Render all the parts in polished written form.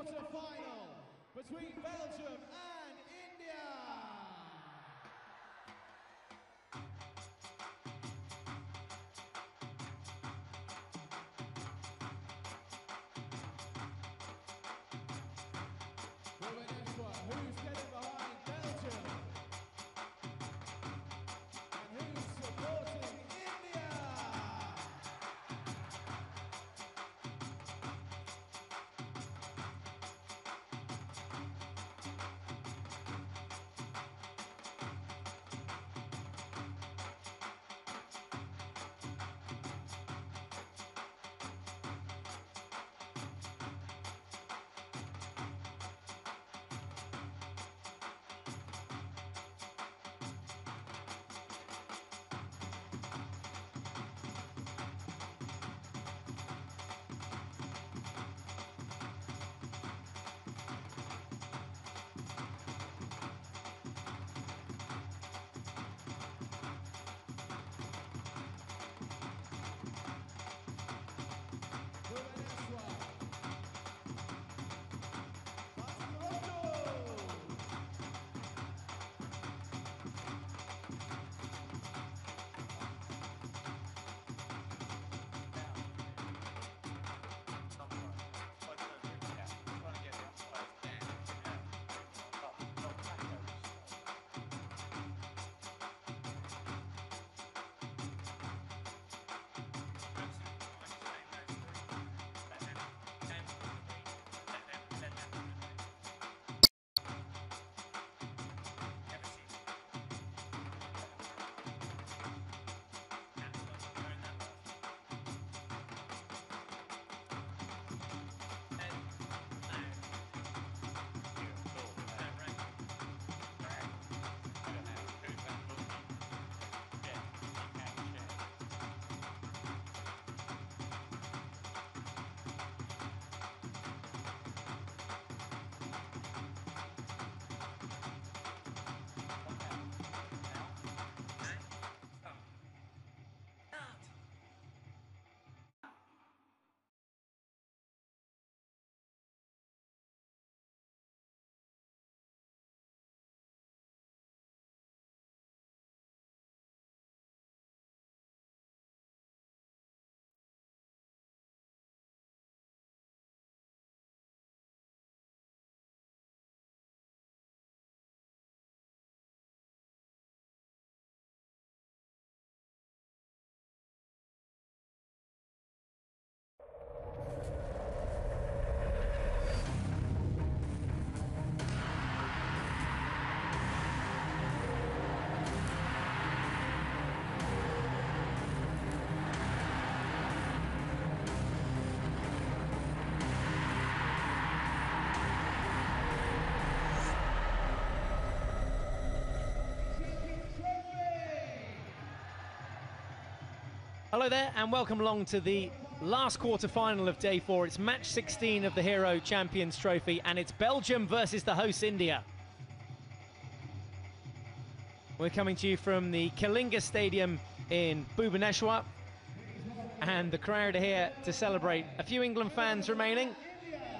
quarter-final between Belgium and India. Who's getting behind Belgium? And who's supporting India? Hello there and welcome along to the last quarter-final of day 4. It's match 16 of the Hero Champions Trophy and it's Belgium versus the host India. We're coming to you from the Kalinga Stadium in Bhubaneswar and the crowd are here to celebrate. A few England fans remaining,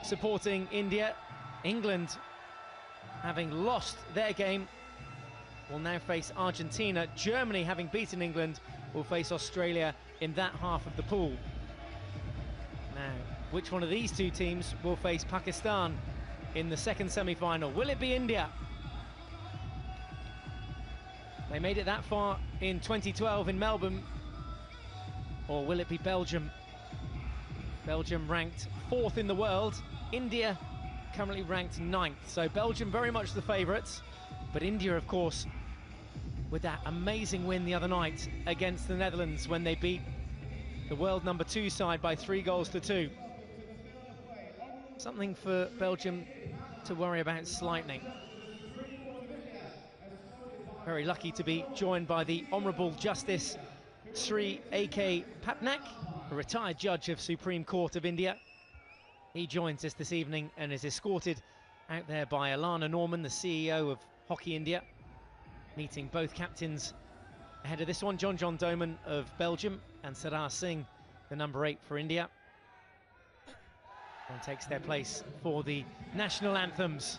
supporting India. England, having lost their game, will now face Argentina. Germany, having beaten England, will face Australia in that half of the pool. Now, which one of these two teams will face Pakistan in the second semi-final? Will it be India? They made it that far in 2012 in Melbourne. Or will it be Belgium? Belgium ranked 4th in the world. India currently ranked 9th. So Belgium very much the favourites. But India, of course, with that amazing win the other night against the Netherlands when they beat the world number 2 side by 3-2. Something for Belgium to worry about slightly. Very lucky to be joined by the Honourable Justice Sri A.K. Patnaik, a retired judge of Supreme Court of India. He joins us this evening and is escorted out there by Alana Norman, the CEO of Hockey India, meeting both captains ahead of this one, John Doman of Belgium and Sarah Singh, the number 8 for India. and takes their place for the national anthems.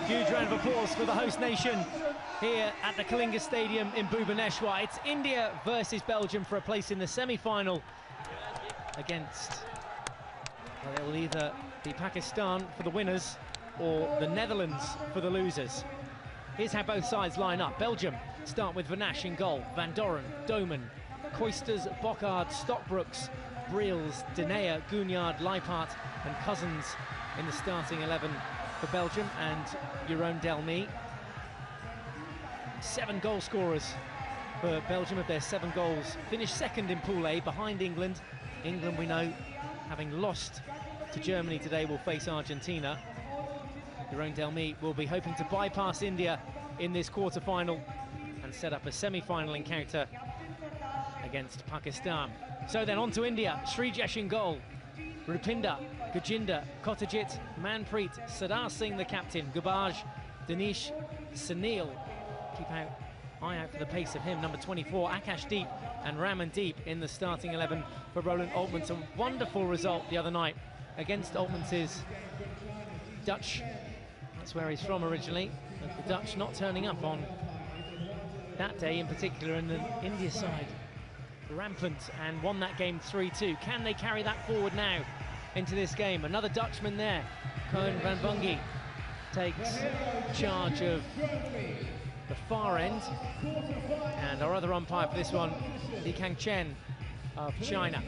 Huge round of applause for the host nation here at the Kalinga Stadium in Bhubaneswar. It's India versus Belgium for a place in the semi-final against, well, it will either be Pakistan for the winners or the Netherlands for the losers. Here's how both sides line up. Belgium start with Vanash in goal, Van Doren, Domen, Koisters, Bockard, Stockbrooks, Briels, Denea, Gunyard, Leipart and Cousins in the starting 11 for Belgium, and Jeroen Delmy. 7 goal scorers for Belgium of their 7 goals. Finished second in Pool A behind England. England, we know, having lost to Germany today, will face Argentina. Jeroen Delmy will be hoping to bypass India in this quarter-final and set up a semi-final encounter against Pakistan. So then on to India. Srijesh in goal, Rupinder, Gajinder, Kotajit, Manpreet, Sardar Singh the captain, Gubaj, Dinesh, Sunil. Keep eye out for the pace of him. Number 24, Akash Deep and Ramandeep in the starting 11 for Roland Oltmans. A wonderful result the other night against Oltmans' Dutch. That's where he's from originally. But the Dutch not turning up on that day in particular, and the India side rampant and won that game 3-2. Can they carry that forward now into this game? Another Dutchman there, Koen van Bungie, takes charge of the far end, and our other umpire for this one, Li Kangchen of China.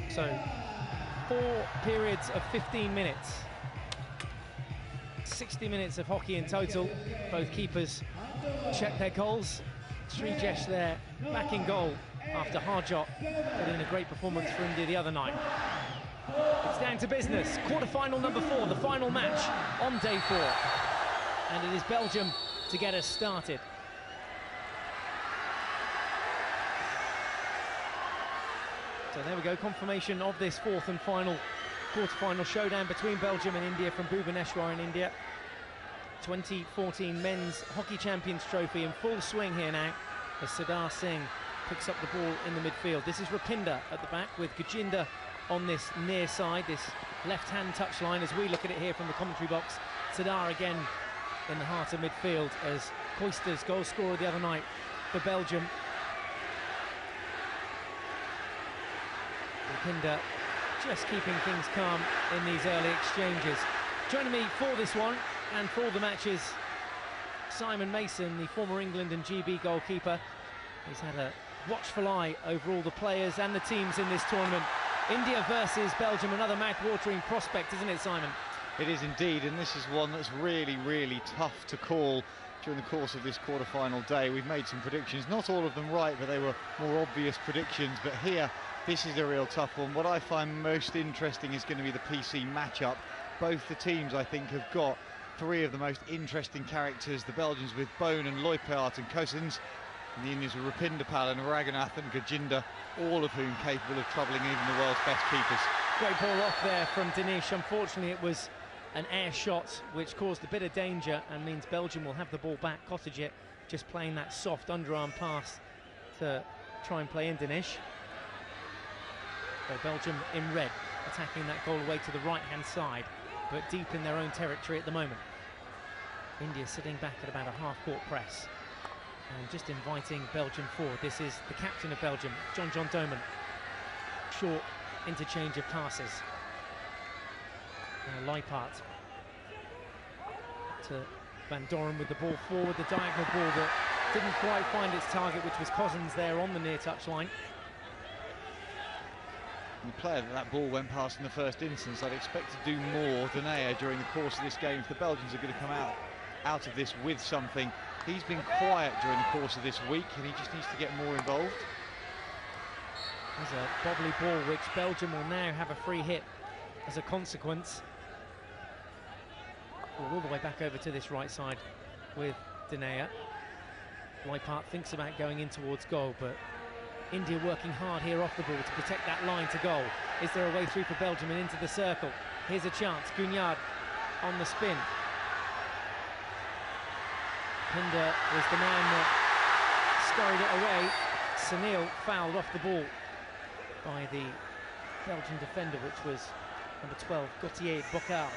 So 4 periods of 15 minutes, 60 minutes of hockey in total. Both keepers check their goals. Srijesh there, back in goal after Harjot put in a great performance for India the other night. It's down to business. Quarter-final number 4, the final match on day 4. And it is Belgium to get us started. So there we go, confirmation of this 4th and final quarter-final showdown between Belgium and India from Bhubaneswar in India. 2014 Men's Hockey Champions Trophy in full swing here now as Sardar Singh picks up the ball in the midfield. This is Rupinder at the back with Gajinder on this near side, this left-hand touchline as we look at it here from the commentary box. Sardar again in the heart of midfield as Koisters, goal scorer the other night for Belgium. Rupinder just keeping things calm in these early exchanges. Joining me for this one and for all the matches, Simon Mason, the former England and GB goalkeeper. He's had a watchful eye over all the players and the teams in this tournament. India versus Belgium, another mouth-watering prospect, isn't it, Simon? It is indeed, and this is one that's really, really tough to call during the course of this quarter-final day. We've made some predictions, not all of them right, but they were more obvious predictions. But here, this is a real tough one. What I find most interesting is going to be the PC matchup. Both the teams, I think, have got three of the most interesting characters. The Belgians with Bone and Loipaert and Cousins, and the Indians with Rapindapal and Raghunath and Gajinder, all of whom capable of troubling even the world's best keepers. Great ball off there from Dinesh. Unfortunately, it was an air shot which caused a bit of danger and means Belgium will have the ball back. Kotadze just playing that soft underarm pass to try and play in Dinesh. So Belgium in red, attacking that goal away to the right-hand side, but deep in their own territory at the moment. India sitting back at about a half-court press and just inviting Belgium forward. This is the captain of Belgium, John Doman. Short interchange of passes. Now Loipaert to Van Doren with the ball forward, the diagonal ball that didn't quite find its target, which was Cousins there on the near touch line. The player that ball went past in the first instance, I'd expect to do more than Aya during the course of this game. If the Belgians are going to come out of this with something. He's been quiet during the course of this week, and he just needs to get more involved. There's a bobbly ball which Belgium will now have a free hit as a consequence. All the way back over to this right side with Dinea. Loipaert thinks about going in towards goal, but India working hard here off the ball to protect that line to goal. Is there a way through for Belgium and into the circle? Here's a chance. Gunyard on the spin. Pinder was the man that scurried it away. Sunil fouled off the ball by the Belgian defender, which was number 12, Gauthier Bocard.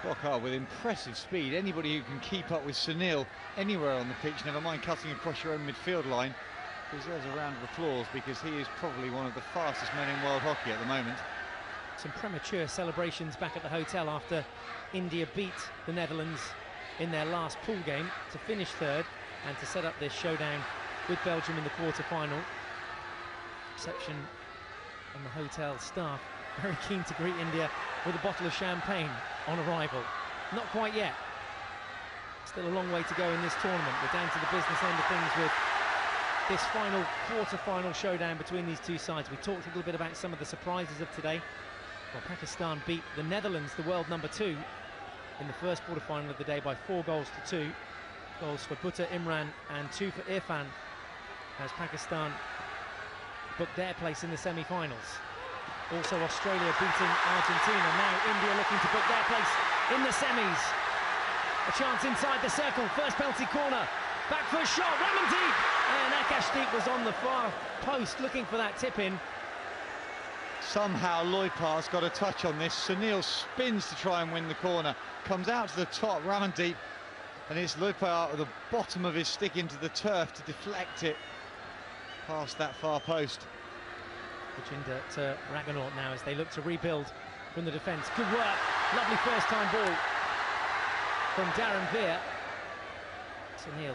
Bocard with impressive speed. Anybody who can keep up with Sunil anywhere on the pitch, never mind cutting across your own midfield line, deserves a round of applause, because he is probably one of the fastest men in world hockey at the moment. Some premature celebrations back at the hotel after India beat the Netherlands in their last pool game to finish third and to set up this showdown with Belgium in the quarter-final. Reception and the hotel staff very keen to greet India with a bottle of champagne on arrival. Not quite yet. Still a long way to go in this tournament. We're down to the business end of things with this final quarter-final showdown between these two sides. We talked a little bit about some of the surprises of today. Well, Pakistan beat the Netherlands, the world number 2, in the first quarter-final of the day by 4 goals to 2. Goals for Butta Imran and 2 for Irfan, as Pakistan booked their place in the semi-finals. Also Australia beating Argentina. Now India looking to book their place in the semis. A chance inside the circle. First penalty corner. Back for a shot. Ramandeep. And Akashdeep was on the far post looking for that tip-in. Somehow Loipaert's got a touch on this. Sunil spins to try and win the corner. Comes out to the top, Ramandeep. And it's Loipaert at the bottom of his stick into the turf to deflect it past that far post. Gajinder to Raghunath now as they look to rebuild from the defence. Good work. Lovely first-time ball from Darren Veer. Sunil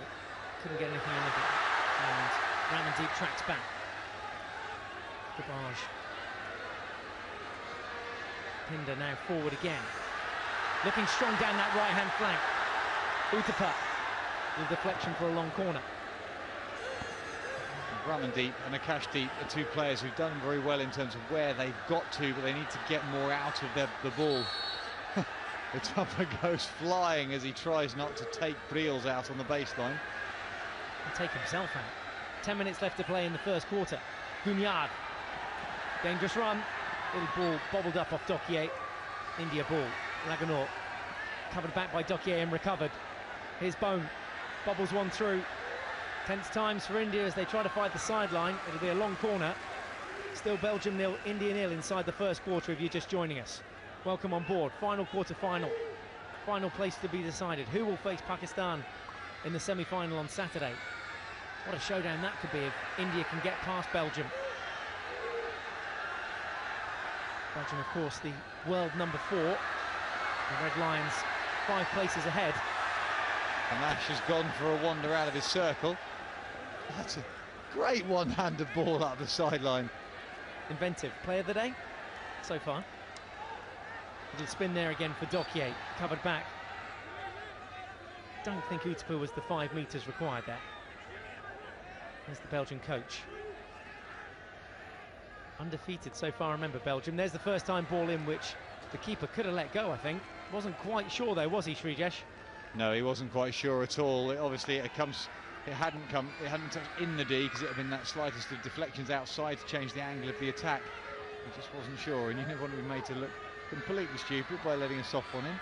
couldn't get anything in of it. And Ramandeep tracks back. Garbage. Pinder now forward again. Looking strong down that right-hand flank. Uthappa with deflection for a long corner. Ramandeep and Akashdeep are two players who've done very well in terms of where they've got to, but they need to get more out of the ball. Uthappa goes flying as he tries not to take Briels out on the baseline. And take himself out. 10 minutes left to play in the first quarter. Gunyard. Dangerous run. Little ball bobbled up off Dokier. India ball. Raghunath covered back by Dokier and recovered. Here's Bone. Bobbles one through. Tense times for India as they try to find the sideline. It'll be a long corner. Still Belgium 0, India 0 inside the first quarter if you're just joining us. Welcome on board. Final quarter-final. Final place to be decided. Who will face Pakistan in the semi-final on Saturday? What a showdown that could be if India can get past Belgium. Belgium, of course, the world number 4. The Red Lions 5 places ahead. And Ash has gone for a wander out of his circle. That's a Great one-handed ball up the sideline. Inventive. Player of the day so far. Little spin there again for Dokier. Covered back. Don't think Utepa was the 5 metres required there. There's the Belgian coach. Undefeated so far, remember, Belgium. There's the first time ball in which the keeper could have let go, I think. Wasn't quite sure though, was he, Srijesh? No, he wasn't quite sure at all. It hadn't touched in the D, because it had been that slightest of deflections outside to change the angle of the attack. He just wasn't sure, and you never want to be made to look completely stupid by letting a soft one in.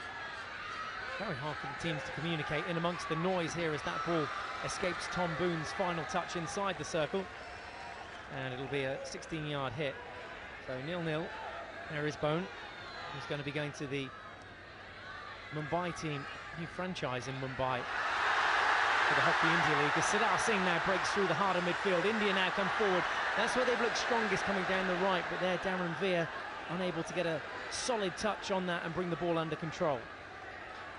Very hard for the teams to communicate in amongst the noise here as that ball escapes Tom Boone's final touch inside the circle. And it'll be a 16-yard hit. So 0-0. There is Bone, who's going to be going to the Mumbai team, new franchise in Mumbai for the Hockey India League. As Siddhar Singh now breaks through the heart of midfield. India now come forward. That's where they've looked strongest, coming down the right, but there Darren Veer unable to get a solid touch on that and bring the ball under control.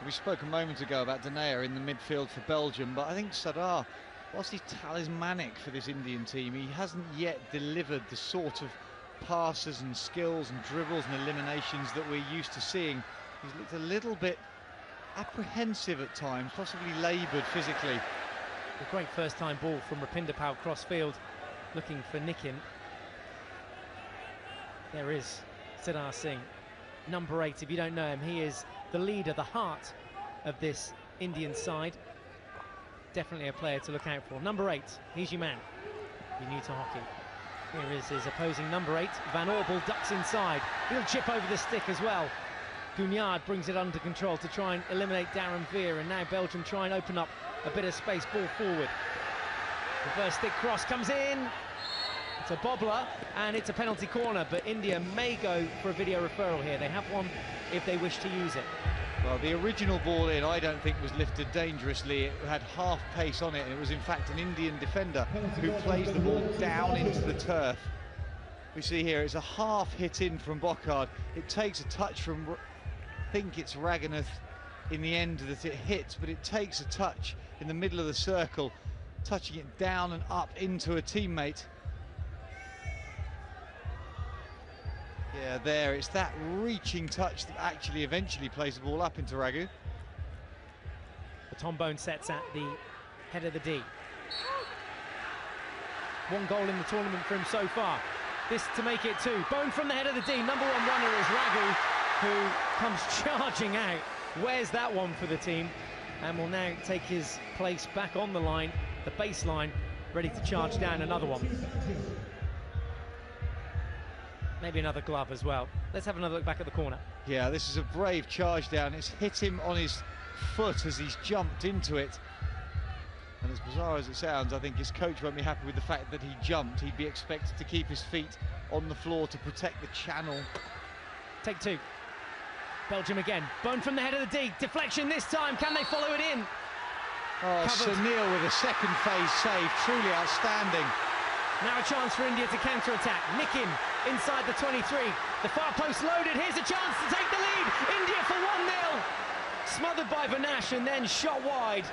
We spoke a moment ago about Danea in the midfield for Belgium, but I think Siddhar, whilst he's talismanic for this Indian team, he hasn't yet delivered the sort of passes and skills and dribbles and eliminations that we're used to seeing. He's looked a little bit apprehensive at times, possibly laboured physically. A great first-time ball from Rapinder Pal cross-field, looking for Nikin. There is Siddhar Singh, number 8. If you don't know him, he is the leader, the heart of this Indian side. Definitely a player to look out for. Number 8, he's your man. You're new to hockey. Here is his opposing number 8. Van Orbel ducks inside. He'll chip over the stick as well. Guignard brings it under control to try and eliminate Darren Veer, and now Belgium try and open up a bit of space. Ball forward. Reverse stick cross comes in. It's a bobbler and it's a penalty corner, but India may go for a video referral here. They have one if they wish to use it. Well, the original ball in, I don't think was lifted dangerously. It had half pace on it, and it was in fact an Indian defender who plays the ball down into the turf. We see here it's a half hit in from Boccard. It takes a touch from, I think it's Raghunath in the end that it hits, but it takes a touch in the middle of the circle, touching it down and up into a teammate. Yeah, there, it's that reaching touch that actually eventually plays the ball up into Raghu. The Tom Bone sets at the head of the D. 1 goal in the tournament for him so far. This to make it 2. Bone from the head of the D. Number 1 runner is Raghu, who comes charging out. Where's that one for the team? And will now take his place back on the line, the baseline, ready to charge down another one. Maybe another glove as well. Let's have another look back at the corner. Yeah, this is a brave charge down. It's hit him on his foot as he's jumped into it. And as bizarre as it sounds, I think his coach won't be happy with the fact that he jumped. He'd be expected to keep his feet on the floor to protect the channel. Take 2. Belgium again. Bone from the head of the D. Deflection this time. Can they follow it in? Oh, Covered. Sunil with a second phase save. Truly outstanding. Now a chance for India to counter-attack. Nikin inside the 23. The far post loaded. Here's a chance to take the lead. India for 1-0. Smothered by Vanash and then shot wide.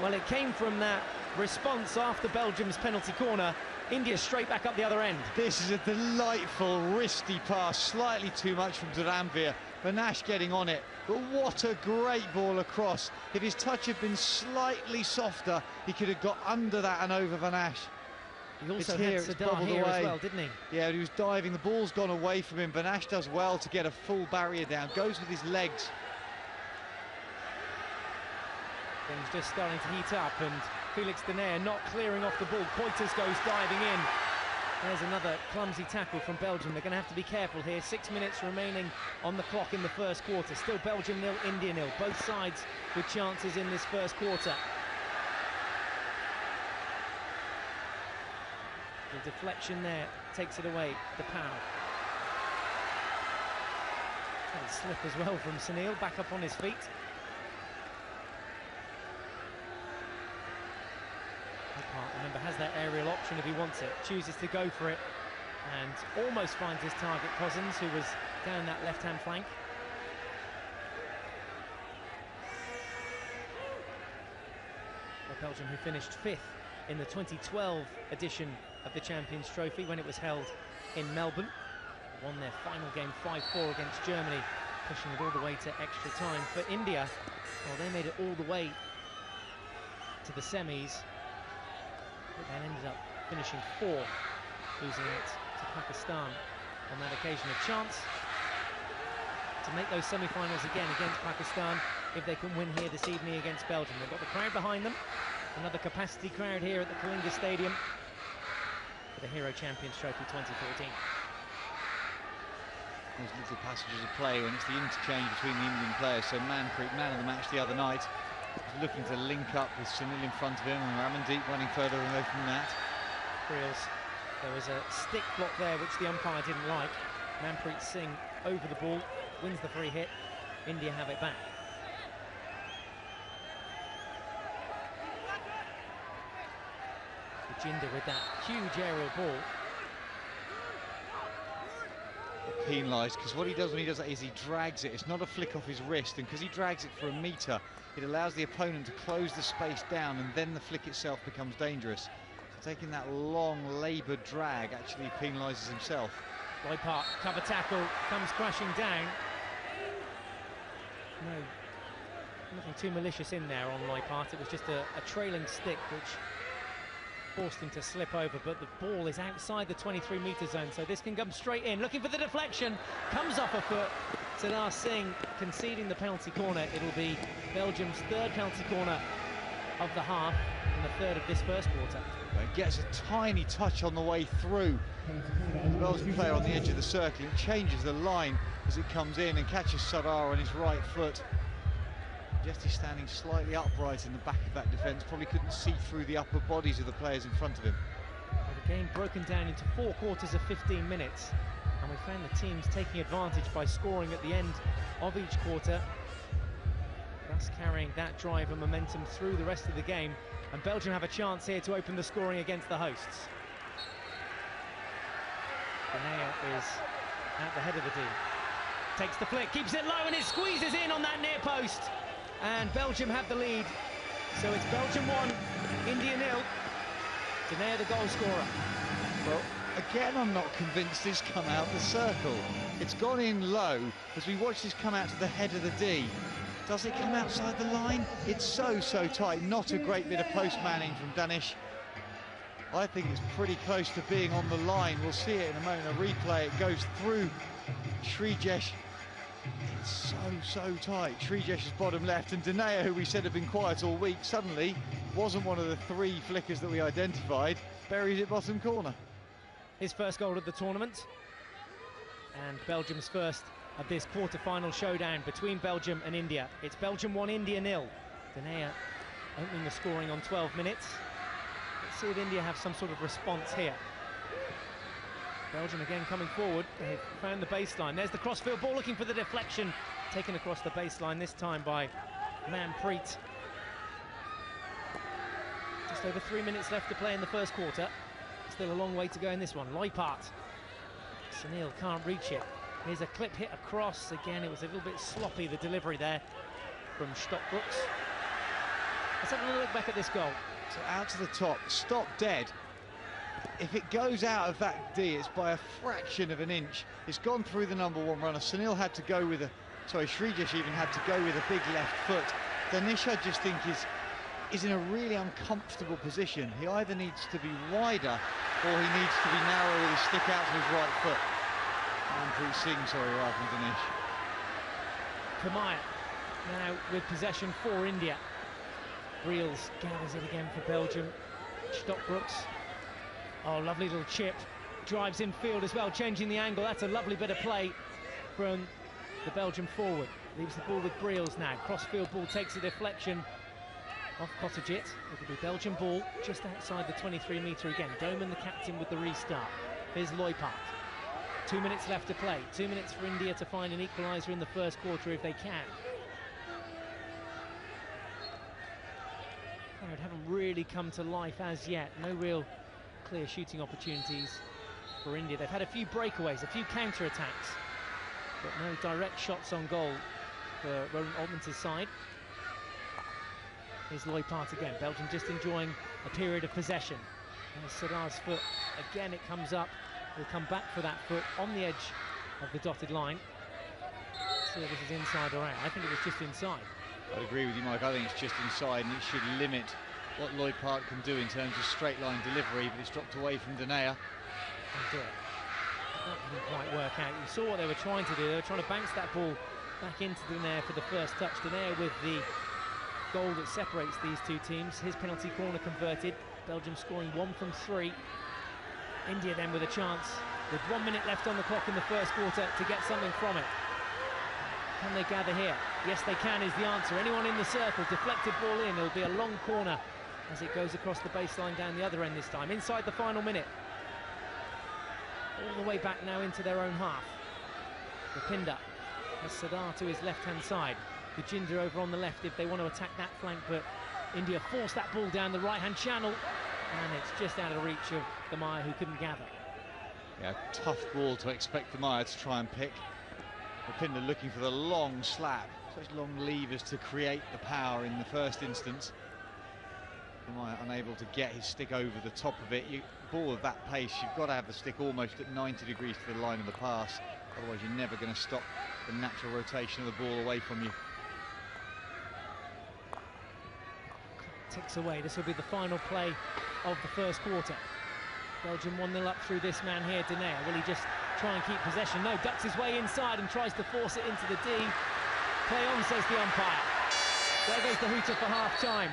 Well, it came from that response after Belgium's penalty corner. India straight back up the other end. This is a delightful wristy pass. Slightly too much from Dharamveer. Vanash getting on it. But what a great ball across. If his touch had been slightly softer, he could have got under that and over Vanash. He also It's here, had it's Siddhar bubbled here away. as well, didn't he? Yeah, he was diving, the ball's gone away from him. Vanash does well to get a full barrier down, goes with his legs. Things just starting to heat up, and Felix Danea not clearing off the ball. Coitus goes diving in. There's another clumsy tackle from Belgium. They're going to have to be careful here. 6 minutes remaining on the clock in the first quarter. Still Belgium 0, India 0. Both sides with chances in this first quarter. The deflection there takes it away. The power. And slip as well from Sunil, back up on his feet. Remember, has that aerial option if he wants it. Chooses to go for it and almost finds his target, Cousins, who was down that left-hand flank. Belgium, who finished 5th in the 2012 edition of the Champions Trophy when it was held in Melbourne. Won their final game 5-4 against Germany, pushing it all the way to extra time. For India, well, they made it all the way to the semis, but then ended up finishing 4th, losing it to Pakistan on that occasion. A chance to make those semi-finals again against Pakistan if they can win here this evening against Belgium. They've got the crowd behind them, another capacity crowd here at the Kalinga Stadium for the Hero Champions Trophy 2014. Those little passages of play when it's the interchange between the Indian players. So Manpreet, man of the match the other night, was looking to link up with Sunil in front of him, and Ramandeep running further away from that. Reels, there was a stick block there which the umpire didn't like. Manpreet Singh over the ball, wins the free hit. India have it back. Jinder with that huge aerial ball. Penalised, because what he does when he does that is he drags it. It's not a flick off his wrist, and because he drags it for a metre, it allows the opponent to close the space down, and then the flick itself becomes dangerous. So taking that long, laboured drag actually penalises himself. Loipart, cover tackle, comes crashing down. No, nothing too malicious in there on Loipart. It was just a trailing stick which forced him to slip over, but the ball is outside the 23-metre zone, so this can come straight in. Looking for the deflection, comes off a foot. Sardar Singh conceding the penalty corner. It'll be Belgium's 3rd penalty corner of the half and the 3rd of this first quarter. It gets a tiny touch on the way through. The Belgian player on the edge of the circle, it changes the line as it comes in and catches Sardar on his right foot. Just he's standing slightly upright in the back of that defence, probably couldn't see through the upper bodies of the players in front of him. Well, the game broken down into 4 quarters of 15 minutes, and we found the teams taking advantage by scoring at the end of each quarter, thus carrying that drive and momentum through the rest of the game. And Belgium have a chance here to open the scoring against the hosts. Benaya is at the head of the D. Takes the flick, keeps it low, and it squeezes in on that near post. And Belgium have the lead. So it's Belgium 1, India 0. Denea the goal scorer. Well, again, I'm not convinced it's come out the circle. It's gone in low as we watch this come out to the head of the D. Does it come outside the line? It's so tight. Not a great bit of post manning from Danish. I think it's pretty close to being on the line. We'll see it in a moment. A replay. It goes through Srijesh. It's so tight. Srijesh's bottom left, and Denea, who we said had been quiet all week, suddenly wasn't one of the 3 flickers that we identified, buries it bottom corner. His first goal of the tournament, and Belgium's first of this quarter-final showdown between Belgium and India. It's Belgium 1, India 0. Denea opening the scoring on 12 minutes. Let's see if India have some sort of response here. Belgium again coming forward. They've found the baseline. There's the crossfield ball, looking for the deflection. Taken across the baseline this time by Manpreet. Just over 3 minutes left to play in the first quarter. Still a long way to go in this one. Loipart. Sunil can't reach it. Here's a clip hit across. Again, it was a little bit sloppy, the delivery there from Stockbrooks. Let's have a little look back at this goal. So out to the top, stop dead. If it goes out of that D, it's by a fraction of an inch. It's gone through the #1 runner. Sunil had to go with Srijesh even had to go with a big left foot. Danish, I just think, is in a really uncomfortable position. He either needs to be wider or he needs to be narrow with his stick out to his right foot. Manpreet Singh, sorry, rather than Danish. Kamaya now with possession for India. Reels gathers it again for Belgium. Stockbrooks. Oh, lovely little chip. Drives in field as well, changing the angle. That's a lovely bit of play from the Belgian forward. Leaves the ball with Briels now. Cross-field ball takes a deflection off Kotajit. It'll be Belgian ball just outside the 23-metre again. Doman, the captain, with the restart. Here's Loipart. 2 minutes left to play. 2 minutes for India to find an equaliser in the first quarter if they can. Crowd haven't really come to life as yet. No real clear shooting opportunities for India. They've had a few breakaways, a few counter-attacks, but no direct shots on goal for Roland Altmans' side. Here's Loipart again. Belgium just enjoying a period of possession. There's Sadar's foot. Again, it comes up. He'll come back for that foot on the edge of the dotted line. See if this is inside or out. I think it was just inside. I'd agree with you, Mike. I think it's just inside, and it should limit what Lloyd Park can do in terms of straight line delivery, but it's dropped away from Denea. Oh dear. That didn't quite work out. You saw what they were trying to do. They were trying to bounce that ball back into Denea for the first touch. Denea with the goal that separates these two teams. His penalty corner converted. Belgium scoring 1 from 3. India then with a chance with 1 minute left on the clock in the first quarter to get something from it. Can they gather here? Yes, they can is the answer. Anyone in the circle, deflected ball in. It'll be a long corner as it goes across the baseline down the other end this time. Inside the final minute. All the way back now into their own half. Rapinda has Sadar to his left-hand side. Gujinder over on the left if they want to attack that flank, but India forced that ball down the right-hand channel, and it's just out of reach of the Maya, who couldn't gather. Yeah, tough ball to expect the Maya to try and pick. Rapinda looking for the long slap, such long levers to create the power in the first instance. The Maya unable to get his stick over the top of it. Ball of that pace, you've got to have the stick almost at 90 degrees to the line of the pass, otherwise you're never going to stop the natural rotation of the ball away from you. Ticks away. This will be the final play of the first quarter. Belgium 1-0 up through this man here, Denea. Will he just try and keep possession? No, ducks his way inside and tries to force it into the D. Play on, says the umpire. There goes the hooter for half-time.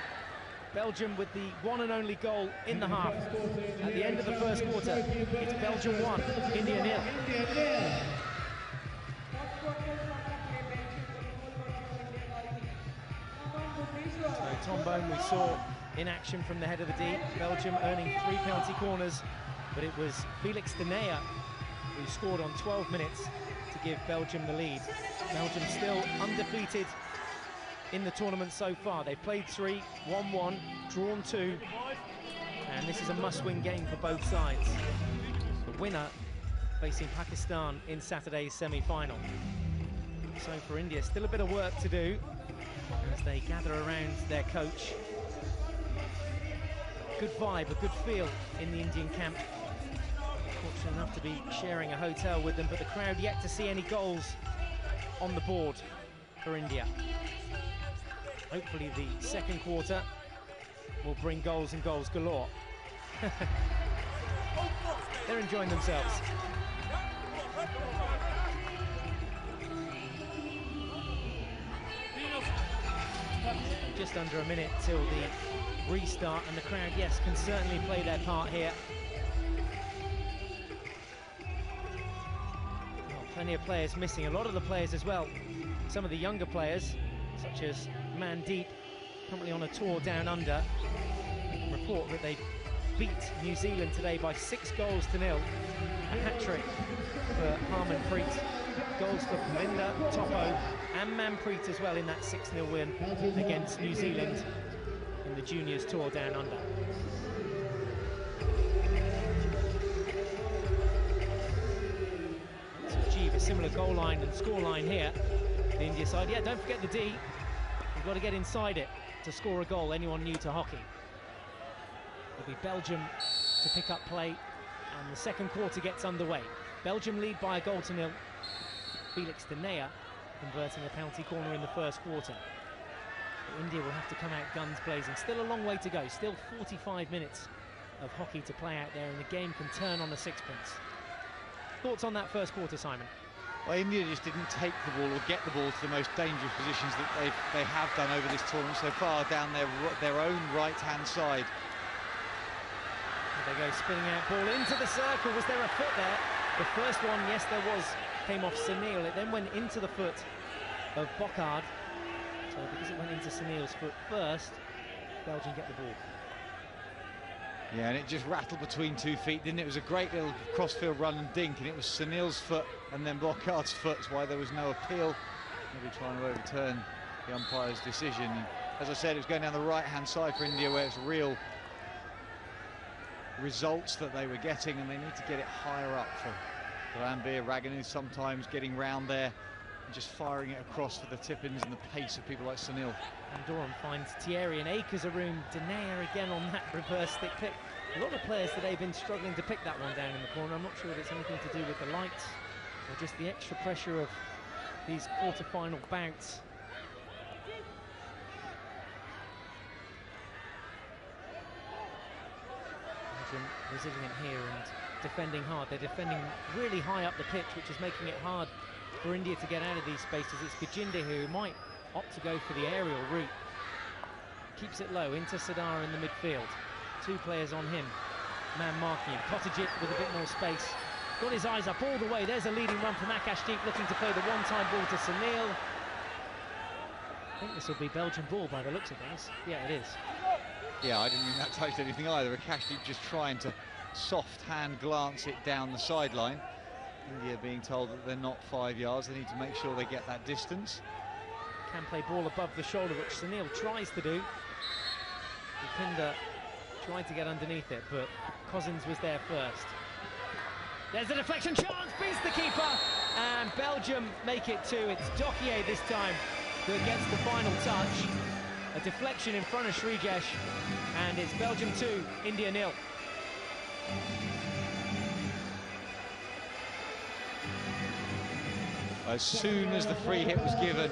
Belgium with the one and only goal in the half. At the end of the first quarter, it's Belgium 1, India 0. So Tom Bone we saw in action from the head of the D. Belgium earning 3 penalty corners, but it was Felix Denea who scored on 12 minutes to give Belgium the lead. Belgium still undefeated in the tournament so far. They've played 3, won 1, drawn 2, and this is a must-win game for both sides. The winner facing Pakistan in Saturday's semi-final. So for India, still a bit of work to do as they gather around their coach. Good vibe, a good feel in the Indian camp. Fortunate enough to be sharing a hotel with them, but the crowd yet to see any goals on the board for India. Hopefully the second quarter will bring goals and goals galore. They're enjoying themselves. Just under a minute till the restart, and the crowd, yes, can certainly play their part here. Well, plenty of players missing, a lot of the players as well. Some of the younger players, such as Mandeep, currently on a tour down under. Report that they beat New Zealand today by 6-0. A hat-trick for Harmanpreet. Goals for Palinda, Topo and Manpreet as well in that 6-0 win against New Zealand in the juniors tour down under. To achieve a similar goal line and score line here, the India side. Yeah, don't forget the D. You've got to get inside it to score a goal, anyone new to hockey. It'll be Belgium to pick up play, and the second quarter gets underway. Belgium lead by 1-0. Felix Denea converting a penalty corner in the first quarter. But India will have to come out guns blazing. Still a long way to go, still 45 minutes of hockey to play out there, and the game can turn on a sixpence. Thoughts on that first quarter, Simon? Well, India just didn't take the ball or get the ball to the most dangerous positions that they have done over this tournament so far, down their own right-hand side. There they go, spinning out ball into the circle. Was there a foot there? The first one, yes, there was. Came off Sunil. It then went into the foot of Bocard. So because it went into Sunil's foot first, Belgium get the ball. Yeah, and it just rattled between 2 feet, didn't it? It was a great little crossfield run and dink, and it was Sunil's foot and then Bocard's foot. That's why there was no appeal. Maybe trying to overturn the umpire's decision. And as I said, it was going down the right-hand side for India, where it's real results that they were getting, and they need to get it higher up for Ranbir. Raghaну sometimes getting round there. just firing it across for the tip-ins and the pace of people like Sunil. And Durham finds Thierry and Akers a room. Denayer again on that reverse stick pick. A lot of players today have been struggling to pick that one down in the corner. I'm not sure if it's anything to do with the lights or just the extra pressure of these quarter-final bouts. Belgium resilient here and defending hard. They're defending really high up the pitch, which is making it hard for India to get out of these spaces. It's Gajinde who might opt to go for the aerial route. Keeps it low into Sadar in the midfield. Two players on him. Man marking him. Kotadjit with a bit more space. Got his eyes up all the way. There's a leading run from Akashdeep looking to play the one-time ball to Sunil. I think this will be Belgian ball by the looks of things. Yeah, it is. Yeah, I didn't think that touched anything either. Akashdeep just trying to soft hand glance it down the sideline. India being told that they're not 5 yards. They need to make sure they get that distance. Can play ball above the shoulder, which Sunil tries to do. Rupinder tried to get underneath it, but Cousins was there first. There's a deflection chance, beats the keeper, and Belgium make it two. It's Dokier this time that gets the final touch. A deflection in front of Srijesh, and it's Belgium 2, India 0. As soon as the free hit was given,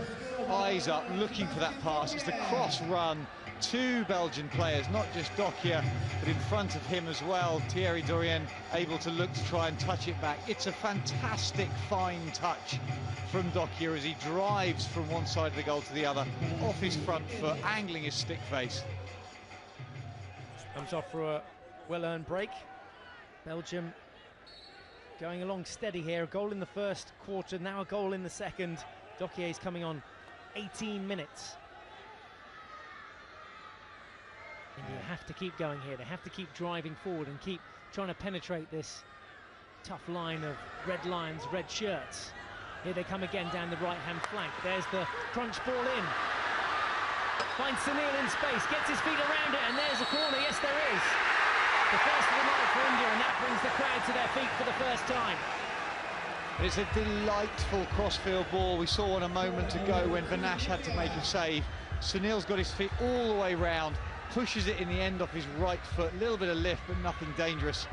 eyes up, looking for that pass. It's the cross run. Two Belgian players, not just Dokia, but in front of him as well. Thierry Dorien able to look to try and touch it back. It's a fantastic fine touch from Dokia as he drives from one side of the goal to the other, off his front foot, angling his stick face. Comes off for a well-earned break. Belgium going along steady here. A goal in the first quarter, now a goal in the second. Dokier is coming on 18 minutes. India have to keep going here. They have to keep driving forward and keep trying to penetrate this tough line of red lions, red shirts. Here they come again down the right-hand flank. There's the crunch ball in. Finds Sunil in space, gets his feet around it, and there's a corner. Yes, there is. The first of the night for India, and that brings the crowd to their feet for the first time. It's a delightful crossfield ball. We saw one a moment ago when Vinash had to make a save. Sunil's got his feet all the way round, pushes it in the end off his right foot. A little bit of lift, but nothing dangerous.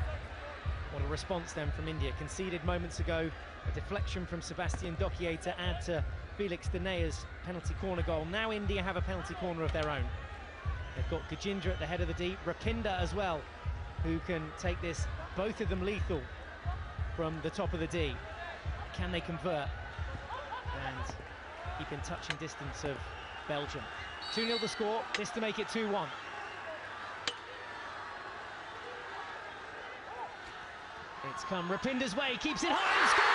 What a response then from India. Conceded moments ago, a deflection from Sebastian Dokier to add to Felix Denayer's penalty corner goal. Now India have a penalty corner of their own. They've got Gajindra at the head of the deep, Rupinder as well, who can take this, both of them lethal from the top of the D. Can they convert and keep in touching distance of Belgium? 2-0 the score, this to make it 2-1. It's come Rupinder's way, keeps it high and scores!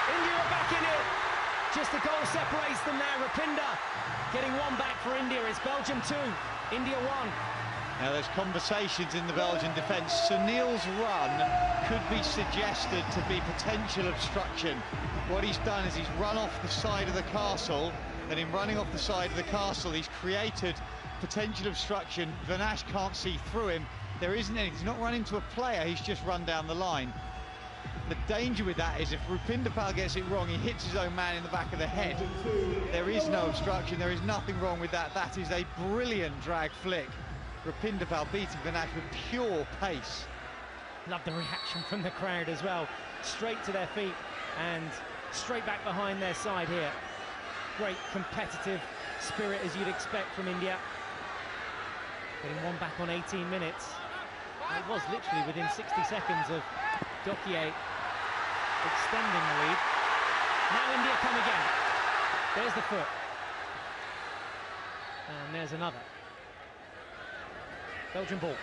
India are back in it. Just a goal separates them now. Rupinder getting one back for India. It's Belgium 2, India 1. Now there's conversations in the Belgian defence. Sunil's run could be suggested to be potential obstruction. What he's done is he's run off the side of the castle, and in running off the side of the castle he's created potential obstruction. Vinash can't see through him. There isn't any, he's not run into a player, he's just run down the line. The danger with that is if Rupinder Pal gets it wrong, he hits his own man in the back of the head. There is no obstruction, there is nothing wrong with that. That is a brilliant drag flick. Rupinder Pal beating Vinash with pure pace. Love the reaction from the crowd as well. Straight to their feet and straight back behind their side here. Great competitive spirit as you'd expect from India. Getting one back on 18 minutes. It was literally within 60 seconds of Dokier extending the lead. Now India come again. There's the foot. And there's another. Belgian ball.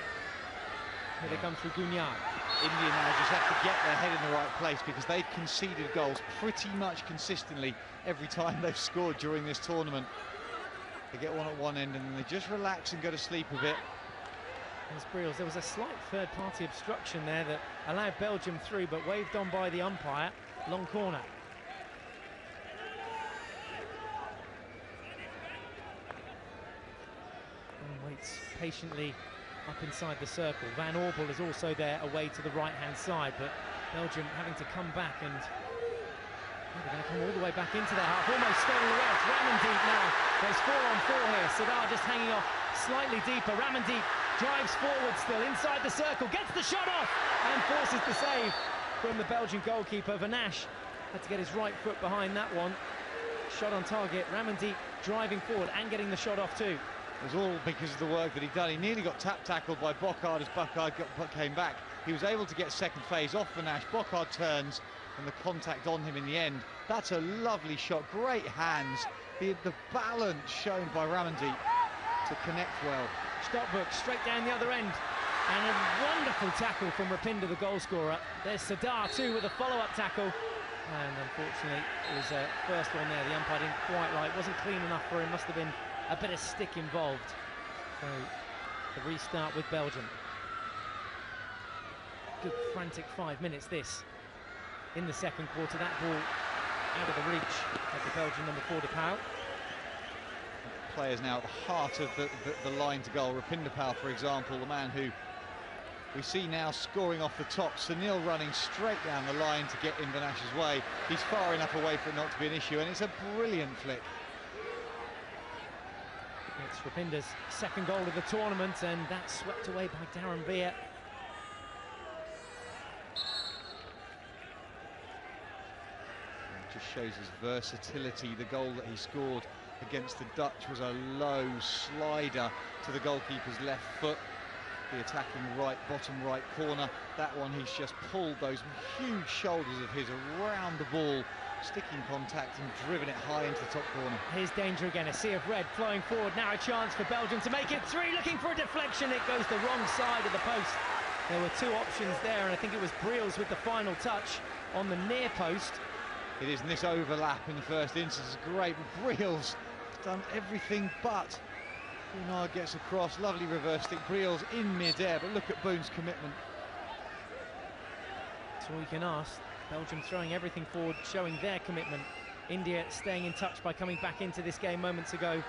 Here they come through Gunyard. India now just have to get their head in the right place because they've conceded goals pretty much consistently every time they've scored during this tournament. They get one at one end and then they just relax and go to sleep a bit. There was a slight third-party obstruction there that allowed Belgium through, but waved on by the umpire. Long corner. And waits patiently up inside the circle. Van Oorbel is also there away to the right-hand side, but Belgium having to come back and They're going to come all the way back into their half, almost stolen away. It's Ramandeep now. There's 4-on-4 here. Sadar just hanging off slightly deeper. Ramandeep drives forward still, inside the circle, gets the shot off and forces the save from the Belgian goalkeeper. Vanash had to get his right foot behind that one. Shot on target. Ramandeep driving forward and getting the shot off too. It was all because of the work that he'd done. He nearly got tackled by Boccard as Boccard came back. He was able to get second phase off Vanash. Boccard turns and the contact on him in the end. That's a lovely shot, great hands. The balance shown by Ramandeep to connect well. Stockbrook straight down the other end. And a wonderful tackle from Rapinda, the goal scorer. There's Sadar too with a follow-up tackle. And unfortunately, his first one there, the umpire didn't quite like. Wasn't clean enough for him, must have been a bit of stick involved. So, the restart with Belgium. Good frantic 5 minutes this in the second quarter. That ball out of the reach of the Belgian number 4, DePauw. Players now at the heart of the line to goal. Rapinda Pal, for example, the man who we see now scoring off the top. Sunil running straight down the line to get in Vanash's way. He's far enough away for it not to be an issue, and it's a brilliant flick. It's Rapinda's second goal of the tournament, and that's swept away by Darren Veer. It just shows his versatility. The goal that he scored against the Dutch was a low slider to the goalkeeper's left foot. The attacking bottom right corner. That one, he's just pulled those huge shoulders of his around the ball, sticking contact and driven it high into the top corner. Here's danger again, a sea of red flowing forward. Now a chance for Belgium to make it 3, looking for a deflection. It goes the wrong side of the post. There were 2 options there, and I think it was Briels with the final touch on the near post. It is, and this overlap in the first instance is great, but Briels has done everything but. Bernard gets across, lovely reverse stick. Briels in mid-air, but look at Boone's commitment. That's all you can ask. Belgium throwing everything forward, showing their commitment. India staying in touch by coming back into this game moments ago.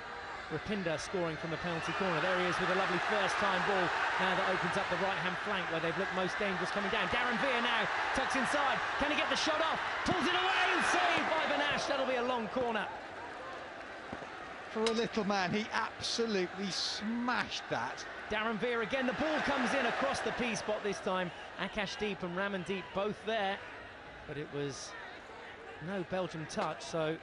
Rapinda scoring from the penalty corner. There he is with a lovely first-time ball. Now that opens up the right-hand flank where they've looked most dangerous coming down. Darren Veer now tucks inside. Can he get the shot off? Pulls it away and saved by Vanash. That'll be a long corner. For a little man, he absolutely smashed that. Darren Veer again. The ball comes in across the P-spot this time. Akashdeep and Ramandeep both there. But it was no Belgium touch, so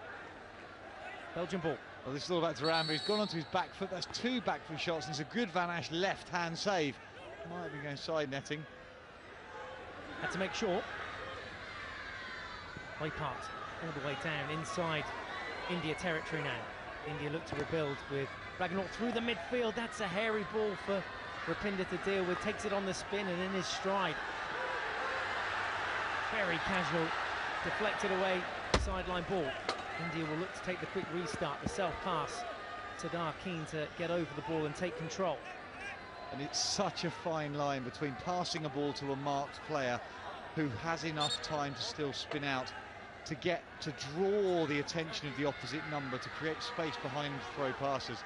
Belgian ball. Well, this is all about Duran. He's gone onto his back foot. That's 2 back foot shots, and it's a good Vanash left-hand save. Might have been going side netting. Had to make sure. Way part all the way down inside India territory now. India look to rebuild with Ragnaut through the midfield. That's a hairy ball for Rapinda to deal with. Takes it on the spin and in his stride. Very casual, deflected away, sideline ball. India will look to take the quick restart, the self-pass. Sadar keen to get over the ball and take control. And it's such a fine line between passing a ball to a marked player who has enough time to still spin out, to draw the attention of the opposite number, to create space behind him to throw passes,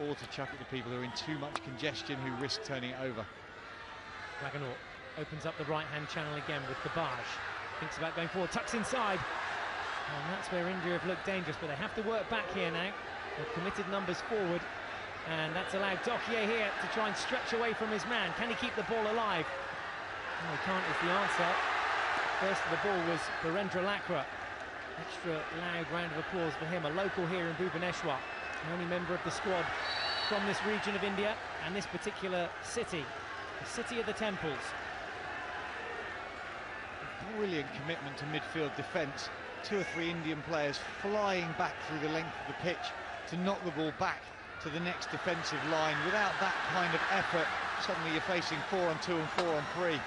or to chuck it to people who are in too much congestion who risk turning it over. Ragnaut opens up the right-hand channel again with the barge. Thinks about going forward, tucks inside. And that's where India have looked dangerous, but they have to work back here now. They've committed numbers forward, and that's allowed Dokier here to try and stretch away from his man. Can he keep the ball alive? No, he can't is the answer. First of the ball was Virendra Lakra. Extra loud round of applause for him, a local here in Bhubaneswar, the only member of the squad from this region of India and this particular city, the city of the temples. Brilliant commitment to midfield defence. 2 or 3 Indian players flying back through the length of the pitch to knock the ball back to the next defensive line. Without that kind of effort, suddenly you're facing 4 on 2 and 4 on 3.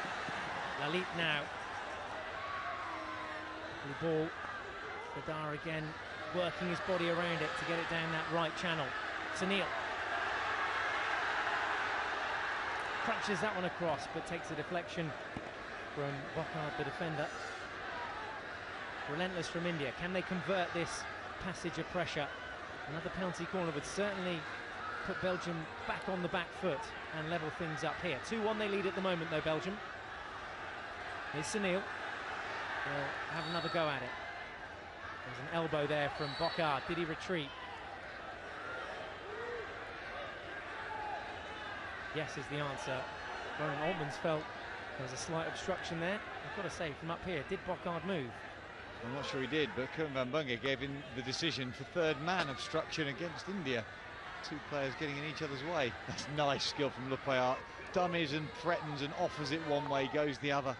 Lalit now. The ball. Sadar again working his body around it to get it down that right channel. Sunil crunches that one across, but takes a deflection from Boccard, the defender. Relentless from India. Can they convert this passage of pressure? Another penalty corner would certainly put Belgium back on the back foot and level things up here. 2-1 they lead at the moment though, Belgium. Here's Sunil. They'll have another go at it. There's an elbow there from Bocard. Did he retreat? Yes is the answer. Ronan Altmans felt there was a slight obstruction there. I've got to say, from up here, did Bocard move? I'm not sure he did, but Kern van Bunge gave him the decision for third man obstruction against India. Two players getting in each other's way. That's nice skill from Lupayat. Dummies and threatens and offers it one way, goes the other.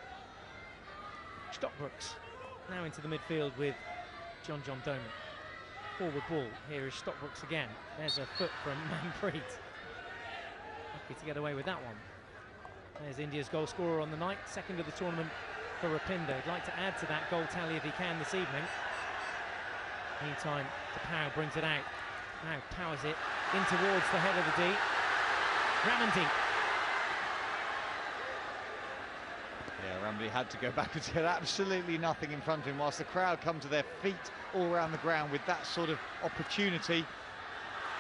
Stockbrooks now into the midfield with John Doman. Forward ball. Here is Stockbrooks again. There's a foot from Manpreet. Lucky to get away with that one. There's India's goal scorer on the night, second of the tournament for Rapinder. He'd like to add to that goal tally if he can this evening. Meantime, Tapau brings it out. Now powers it in towards the head of the D. Ramandeep. Yeah, Ramsey had to go backwards, get absolutely nothing in front of him, whilst the crowd come to their feet all around the ground with that sort of opportunity.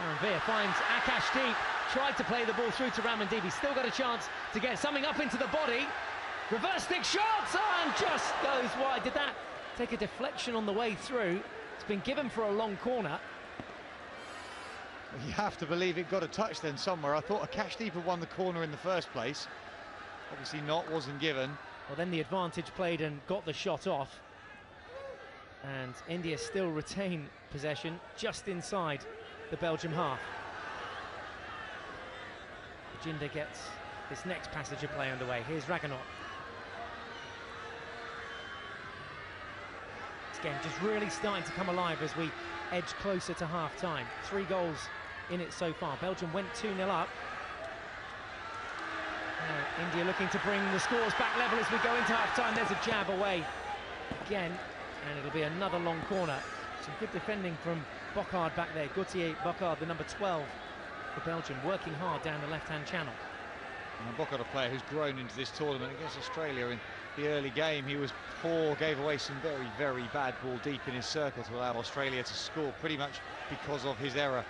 Aaron Veer finds Akashdeep, tried to play the ball through to Ramandeep. He's still got a chance to get something up into the body. Reverse stick shots, and just goes wide. Did that take a deflection on the way through? It's been given for a long corner. You have to believe it got a touch then somewhere. I thought Akashdeep had won the corner in the first place. Obviously not, wasn't given. Well, then the advantage played and got the shot off. And India still retain possession just inside the Belgium half. Jinder gets this next passage of play underway. Here's Raganot. This game just really starting to come alive as we edge closer to half-time. 3 goals in it so far. Belgium went 2-0 up. Now India looking to bring the scores back level as we go into half-time. There's a jab away again, and it'll be another long corner. Some good defending from Bocard back there. Gauthier Bocard, the number 12 for Belgium, working hard down the left-hand channel. And Bocard, a player who's grown into this tournament against Australia in the early game. He was poor, gave away some very, very bad ball deep in his circle to allow Australia to score pretty much because of his error.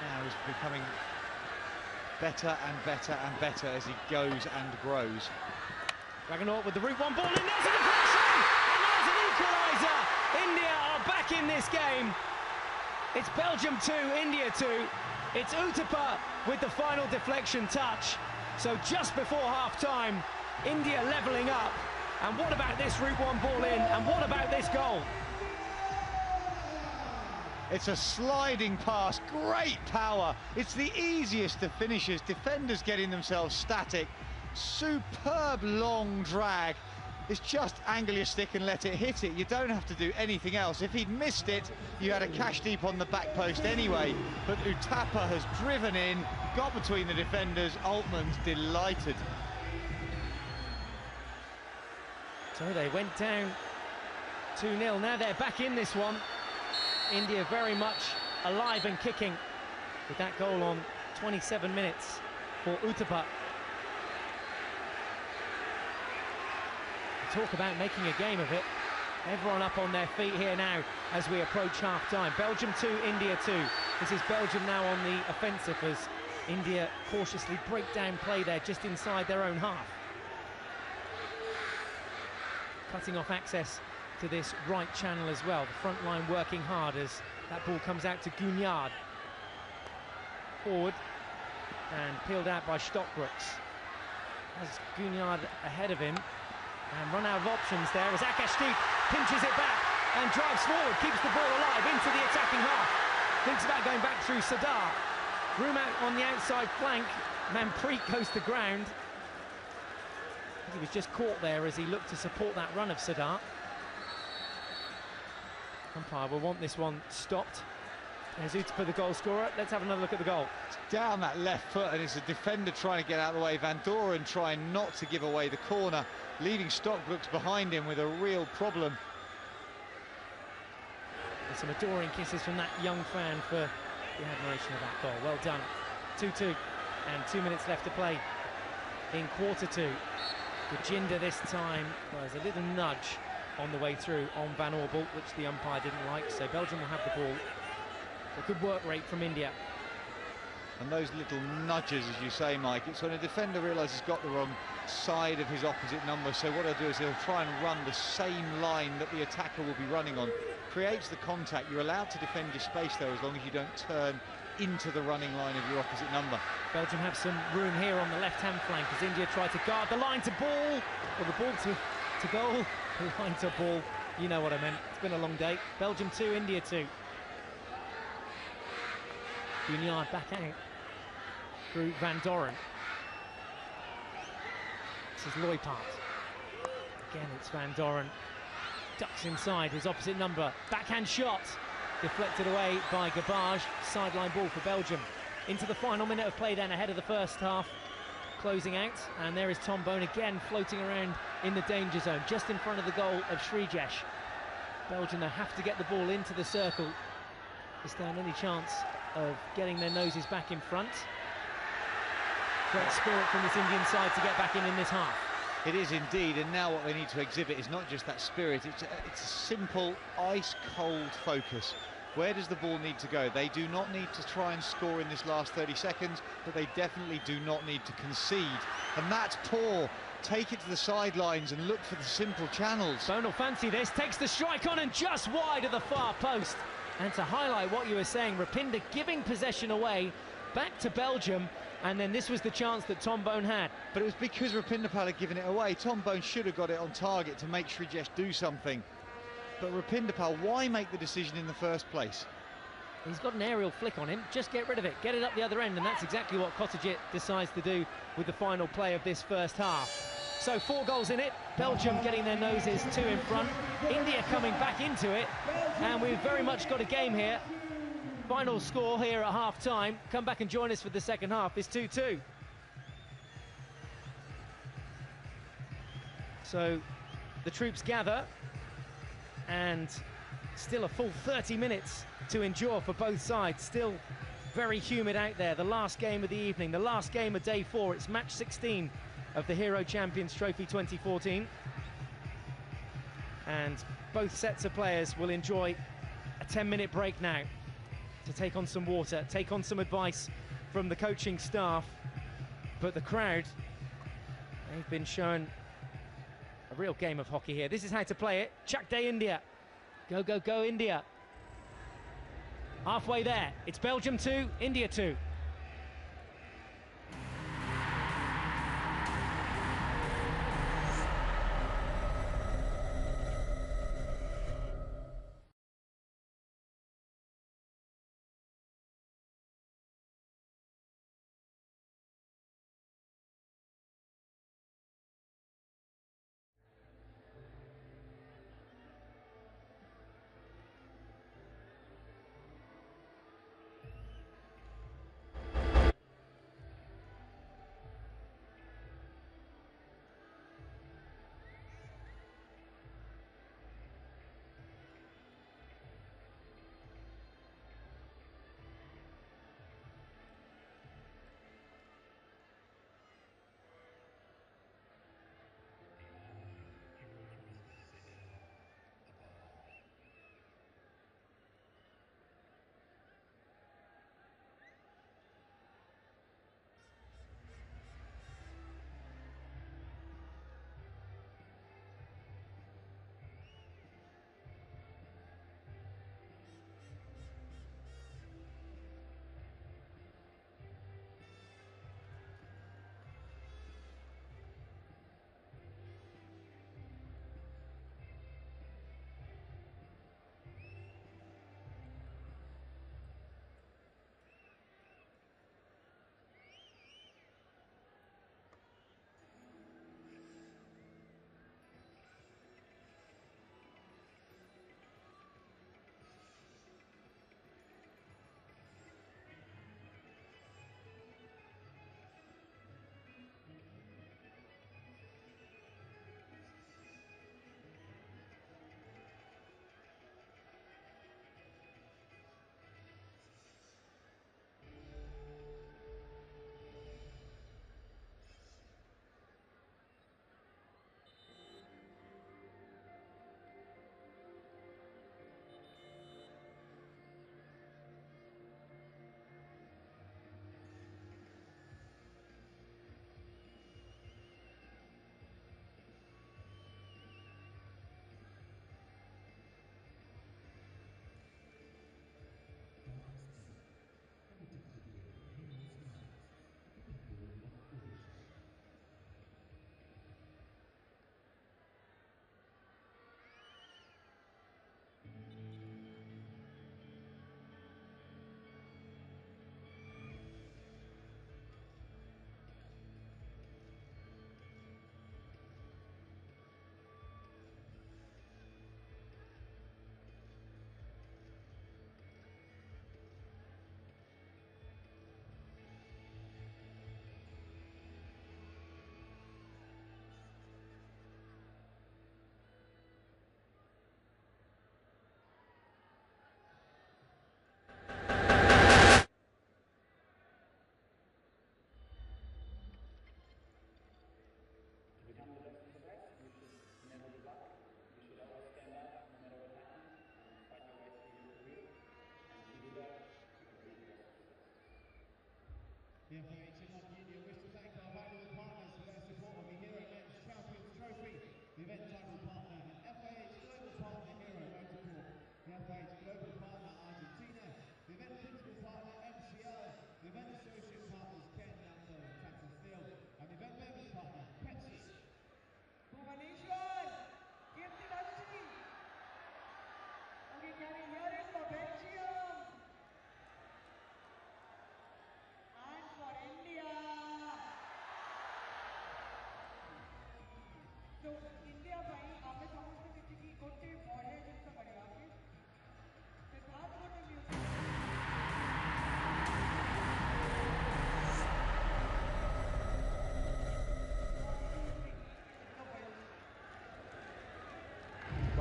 Now he's becoming better and better and better as he goes and grows. Raganot with the route 1 ball in, there's a deflection! And there's an equaliser! India are back in this game. It's Belgium 2, India 2. It's Uthappa with the final deflection touch. So just before half-time, India levelling up. And what about this route 1 ball in? And what about this goal? It's a sliding pass, great power. It's the easiest of finishes. Defenders getting themselves static. Superb long drag. It's just angle your stick and let it hit it. You don't have to do anything else. If he'd missed it, you had Akashdeep on the back post anyway. But Uthappa has driven in, got between the defenders. Altman's delighted. So they went down 2-0. Now they're back in this one. India very much alive and kicking with that goal on 27 minutes for Uthappa. Talk about making a game of it. Everyone up on their feet here now as we approach half-time. Belgium 2, India 2. This is Belgium now on the offensive as India cautiously break down play there just inside their own half. Cutting off access to this right channel as well. The front line working hard as that ball comes out to Gunyard. Forward and peeled out by Stockbrooks. Has Gunyard ahead of him. And run out of options there as Akashdeep pinches it back and drives forward, keeps the ball alive into the attacking half. Thinks about going back through Sardar. Room out on the outside flank. Manpreet goes to ground. He was just caught there as he looked to support that run of Sardar. Umpire will want this one stopped. There's Uthappa, the goal scorer. Let's have another look at the goal. It's down that left foot, and it's a defender trying to get out of the way. Van Doren trying not to give away the corner, leaving Stockbrooks behind him with a real problem. And some adoring kisses from that young fan for the admiration of that goal. Well done. 2-2 and 2 minutes left to play in quarter 2. Jinder this time was a little nudge on the way through on Van Oorbelt, which the umpire didn't like, so Belgium will have the ball. A good work rate from India. And those little nudges, as you say, Mike, it's when a defender realises he's got the wrong side of his opposite number, so what he'll do is he'll try and run the same line that the attacker will be running on. creates the contact. You're allowed to defend your space though, as long as you don't turn into the running line of your opposite number. Belgium have some room here on the left-hand flank as India try to guard the line to ball, or the ball to goal, the line to ball. You know what I meant. It's been a long day. Belgium 2, India 2. Bunyard back out through Van Doren. This is Loipart. Again, it's Van Doren. Ducks inside his opposite number. Backhand shot. Deflected away by Gabage. Sideline ball for Belgium. Into the final minute of play then, ahead of the first half. Closing out. And there is Tom Bone again floating around in the danger zone, just in front of the goal of Srijesh. Belgium now have to get the ball into the circle to stand any chance of getting their noses back in front. Great spirit from this Indian side to get back in this half. It is indeed, and now what they need to exhibit is not just that spirit, it's a simple, ice-cold focus. Where does the ball need to go? They do not need to try and score in this last 30 seconds, but they definitely do not need to concede. And that's poor. Take it to the sidelines and look for the simple channels. Bone will fancy this, takes the strike on and just wide of the far post. And to highlight what you were saying, Rapinda giving possession away back to Belgium, and then this was the chance that Tom Bone had. But it was because Rapindapal had given it away. Tom Bone should have got it on target to make Srijesh do something. But Rapindapal, why make the decision in the first place? He's got an aerial flick on him, just get rid of it, get it up the other end, and that's exactly what Kotadjit decides to do with the final play of this first half. So 4 goals in it, Belgium getting their noses 2 in front, India coming back into it, and we've very much got a game here. Final score here at half-time. Come back and join us for the second half. It's 2-2. So the troops gather, and still a full 30 minutes to endure for both sides. Still very humid out there. The last game of the evening, the last game of day 4. It's match 16 of the Hero Champions Trophy 2014. And both sets of players will enjoy a 10-minute break now to take on some water, take on some advice from the coaching staff. But the crowd, they've been shown a real game of hockey here. This is how to play it. Chak De India. Go, go, go, India. Halfway there. It's Belgium 2, India 2.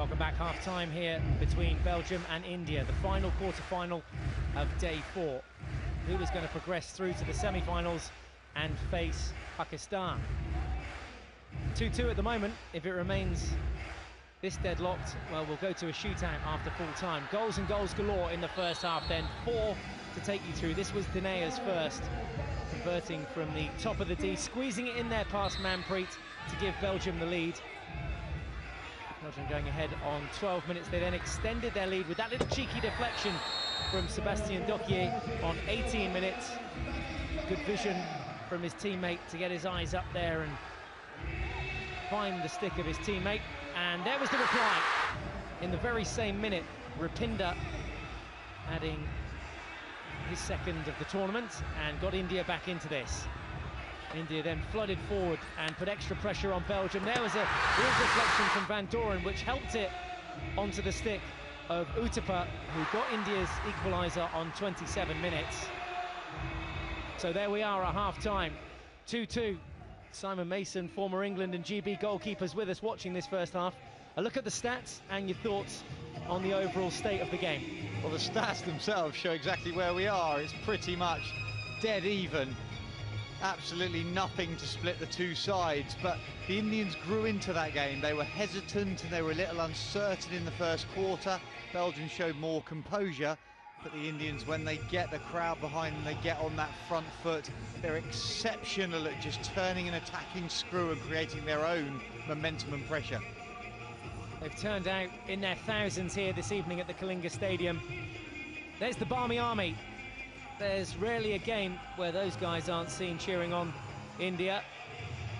Welcome back. Half-time here between Belgium and India, the final quarter-final of day 4. Who is going to progress through to the semi-finals and face Pakistan? 2-2 at the moment. If it remains this deadlocked, well, we'll go to a shootout after full-time. Goals and goals galore in the first half then. 4 to take you through. This was Dinea's first, converting from the top of the D, squeezing it in there past Manpreet to give Belgium the lead. Belgium going ahead on 12 minutes. They then extended their lead with that little cheeky deflection from Sébastien Dokier on 18 minutes. Good vision from his teammate to get his eyes up there and find the stick of his teammate. And there was the reply. In the very same minute, Rupinder adding his second of the tournament and got India back into this. India then flooded forward and put extra pressure on Belgium. There was a real deflection from Van Doren, which helped it onto the stick of Uthappa, who got India's equaliser on 27 minutes. So there we are at half-time, 2-2. Simon Mason, former England and GB goalkeepers, with us watching this first half. A look at the stats and your thoughts on the overall state of the game. Well, the stats themselves show exactly where we are. It's pretty much dead even. Absolutely nothing to split the two sides, but the Indians grew into that game. They were hesitant and they were a little uncertain in the first quarter. Belgium showed more composure, but the Indians, when they get the crowd behind them, they get on that front foot, they're exceptional at just turning an attacking screw and creating their own momentum and pressure. They've turned out in their thousands here this evening at the Kalinga Stadium. There's the Barmy Army. There's rarely a game where those guys aren't seen cheering on India.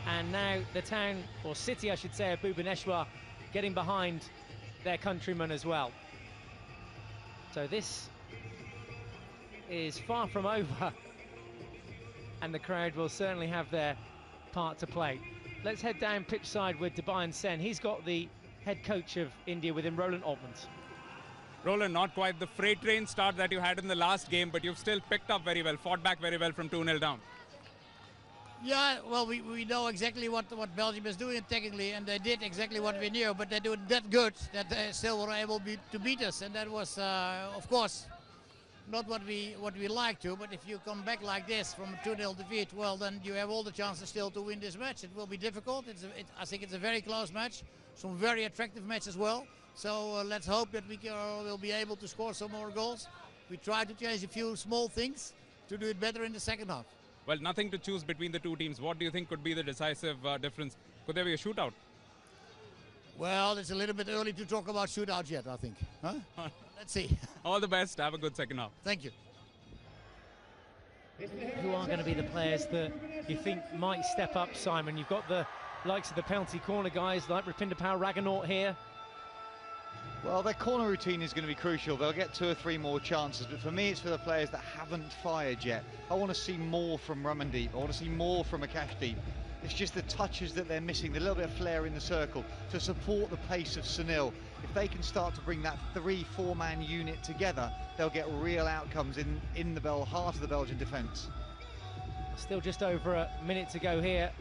And now the town, or city I should say, of Bhubaneswar getting behind their countrymen as well. So this is far from over, and the crowd will certainly have their part to play. Let's head down pitch side with Debayan Sen. He's got the head coach of India with him, Roland Altmans. Roland, not quite the freight train start that you had in the last game, but you've still picked up very well, fought back very well from 2-0 down. Yeah, well, we know exactly what Belgium is doing technically, and they did exactly what we knew, but they're doing that good that they still were able to beat us, and that was, of course, not what we like to. But if you come back like this from a 2-0 defeat, well, then you have all the chances still to win this match. It will be difficult. I think it's a very close match, some very attractive match as well. So let's hope that we will be able to score some more goals. We try to change a few small things to do it better in the second half. Well, nothing to choose between the two teams. What do you think could be the decisive difference? Could there be a shootout? Well, it's a little bit early to talk about shootouts yet, I think. Huh? Let's see. All the best. Have a good second half. Thank you. Who are going to be the players that you think might step up, Simon? You've got the likes of the penalty corner guys like Rupinder Kaur Raghunaut here. Well, their corner routine is going to be crucial. They'll get 2 or 3 more chances, but for me it's for the players that haven't fired yet. I want to see more from Ramandeep. I want to see more from Akashdeep. It's just the touches that they're missing, the little bit of flair in the circle to support the pace of Sunil. If they can start to bring that 3-4 man unit together, they'll get real outcomes in the heart of the Belgian defence. Still just over a minute to go here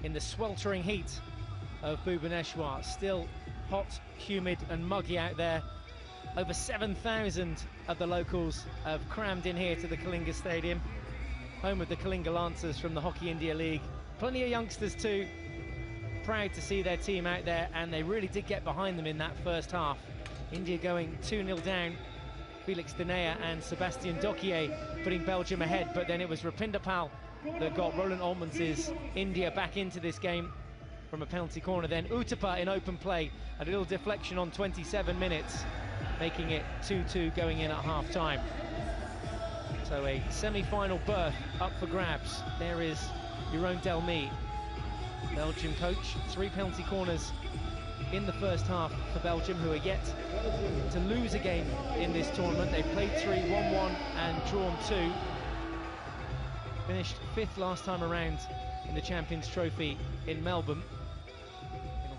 in the sweltering heat of Bhubaneswar. Still hot, humid and muggy out there. Over 7,000 of the locals have crammed in here to the Kalinga Stadium, home of the Kalinga Lancers from the Hockey India League. Plenty of youngsters too, proud to see their team out there, and they really did get behind them in that first half. India going 2-0 down, Felix Dinea and Sébastien Dokier putting Belgium ahead, but then it was Rupinder Kaur that got Roland Altmans' India back into this game from a penalty corner. Then Uthappa in open play, a little deflection on 27 minutes, making it 2-2 going in at half-time. So a semi-final berth up for grabs. There is Jeroen Delmy, Belgian coach. 3 penalty corners in the first half for Belgium, who are yet to lose a game in this tournament. They've played 3, won 1 and drawn 2. Finished 5th last time around in the Champions Trophy in Melbourne.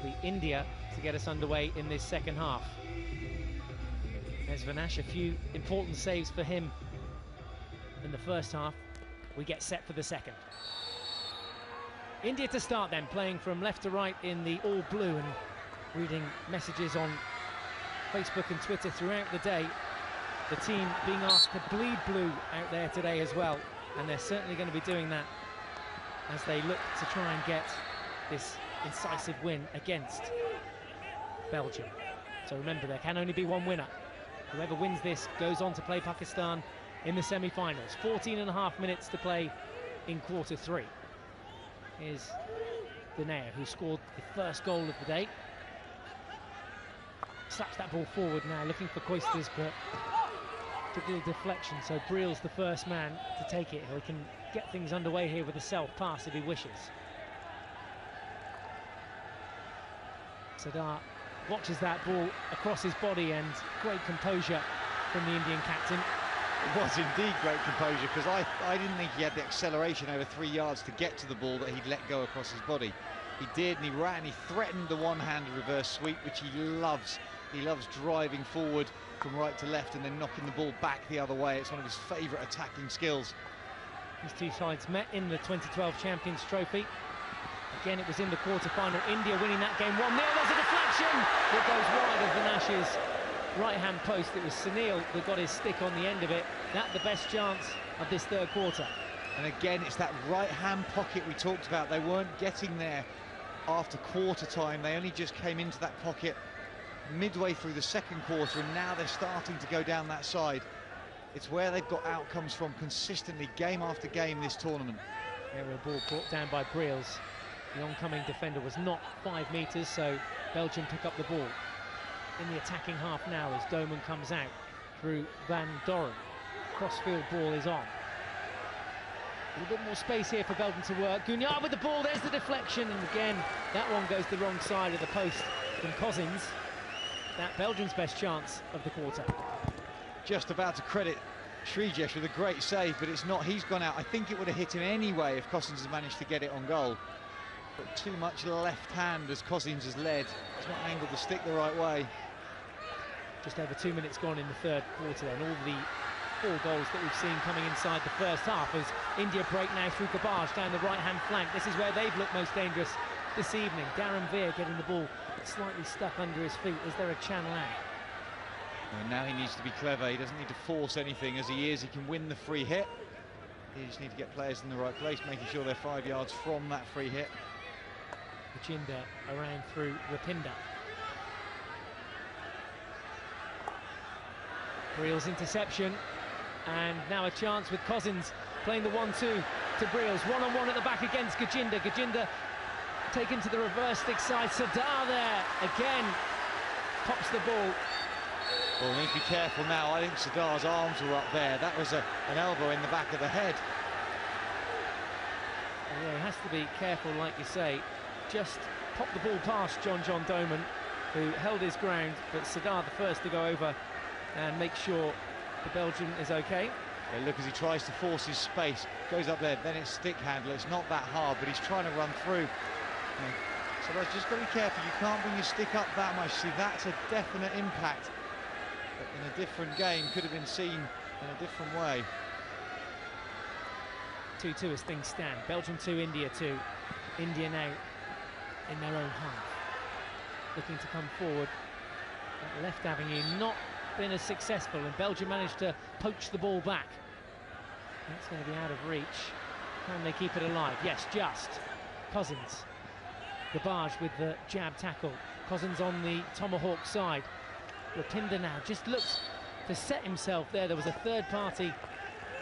It'll be India to get us underway in this second half. There's Vanash, a few important saves for him in the first half. We get set for the second. India to start then, playing from left to right in the all blue and reading messages on Facebook and Twitter throughout the day, the team being asked to bleed blue out there today as well, and they're certainly going to be doing that as they look to try and get this incisive win against Belgium. So remember, there can only be one winner. Whoever wins this goes on to play Pakistan in the semi-finals. 14.5 minutes to play in quarter 3. Here's Dinea, who scored the first goal of the day. Slaps that ball forward now, looking for Coisters, but took a little deflection, so Briel's the first man to take it. He can get things underway here with a self-pass if he wishes. Sardar watches that ball across his body, and great composure from the Indian captain. It was indeed great composure, because I didn't think he had the acceleration over 3 yards to get to the ball that he'd let go across his body. He did, and he ran, he threatened the one-handed reverse sweep, which he loves. He loves driving forward from right to left and then knocking the ball back the other way. It's one of his favourite attacking skills. These two sides met in the 2012 Champions Trophy. Again, it was in the quarter-final. India winning that game 1-0. There's a deflection that goes wide of the Nash's right-hand post. It was Sunil that got his stick on the end of it. That's the best chance of this third quarter. And again, it's that right-hand pocket we talked about. They weren't getting there after quarter time. They only just came into that pocket midway through the second quarter, and now they're starting to go down that side. It's where they've got outcomes from consistently, game after game, this tournament. Aerial ball brought down by Briels. The oncoming defender was not 5 metres, so Belgium pick up the ball. In the attacking half now as Doman comes out through Van Doren. Crossfield ball is on. A little bit more space here for Belgium to work. Gunyard with the ball, there's the deflection, and again, that one goes the wrong side of the post from Cousins. That Belgium's best chance of the quarter. Just about to credit Srijesh with a great save, but it's not. He's gone out. I think it would have hit him anyway if Cousins has managed to get it on goal. But too much left hand as Cousins has led. He's not angled the stick the right way. Just over 2 minutes gone in the third quarter, and all the 4 goals that we've seen coming inside the first half as India break now through Garbage down the right-hand flank. This is where they've looked most dangerous this evening. Darren Veer getting the ball slightly stuck under his feet. Is there a channel out? And now he needs to be clever. He doesn't need to force anything. As he is, he can win the free hit. He just need to get players in the right place, making sure they're 5 yards from that free hit. Gajinder around through Rapinda. Briel's interception, and now a chance with Cousins playing the 1-2 to Briels. One-on-one at the back against Gajinder. Gajinder taken to the reverse stick side. Sardar there again pops the ball. Well, we need to be careful now. I think Sardar's arms were up there. That was an elbow in the back of the head. Yeah, he has to be careful, like you say. Just popped the ball past John Doman, who held his ground, but Sardar the first to go over and make sure the Belgian is okay. Yeah, look, as he tries to force his space, goes up there, then it's stick handler. It's not that hard, but he's trying to run through. So that's just got to be careful. You can't bring your stick up that much. See, that's a definite impact. But in a different game, could have been seen in a different way. 2-2 as things stand. Belgium 2, India 2. India now in their own half, looking to come forward. That left avenue not been as successful, and Belgium managed to poach the ball back. That's going to be out of reach. Can they keep it alive? Yes, just. Cousins. Garbage with the jab tackle. Cousins on the tomahawk side. Rapinda now just looked to set himself there. There was a third party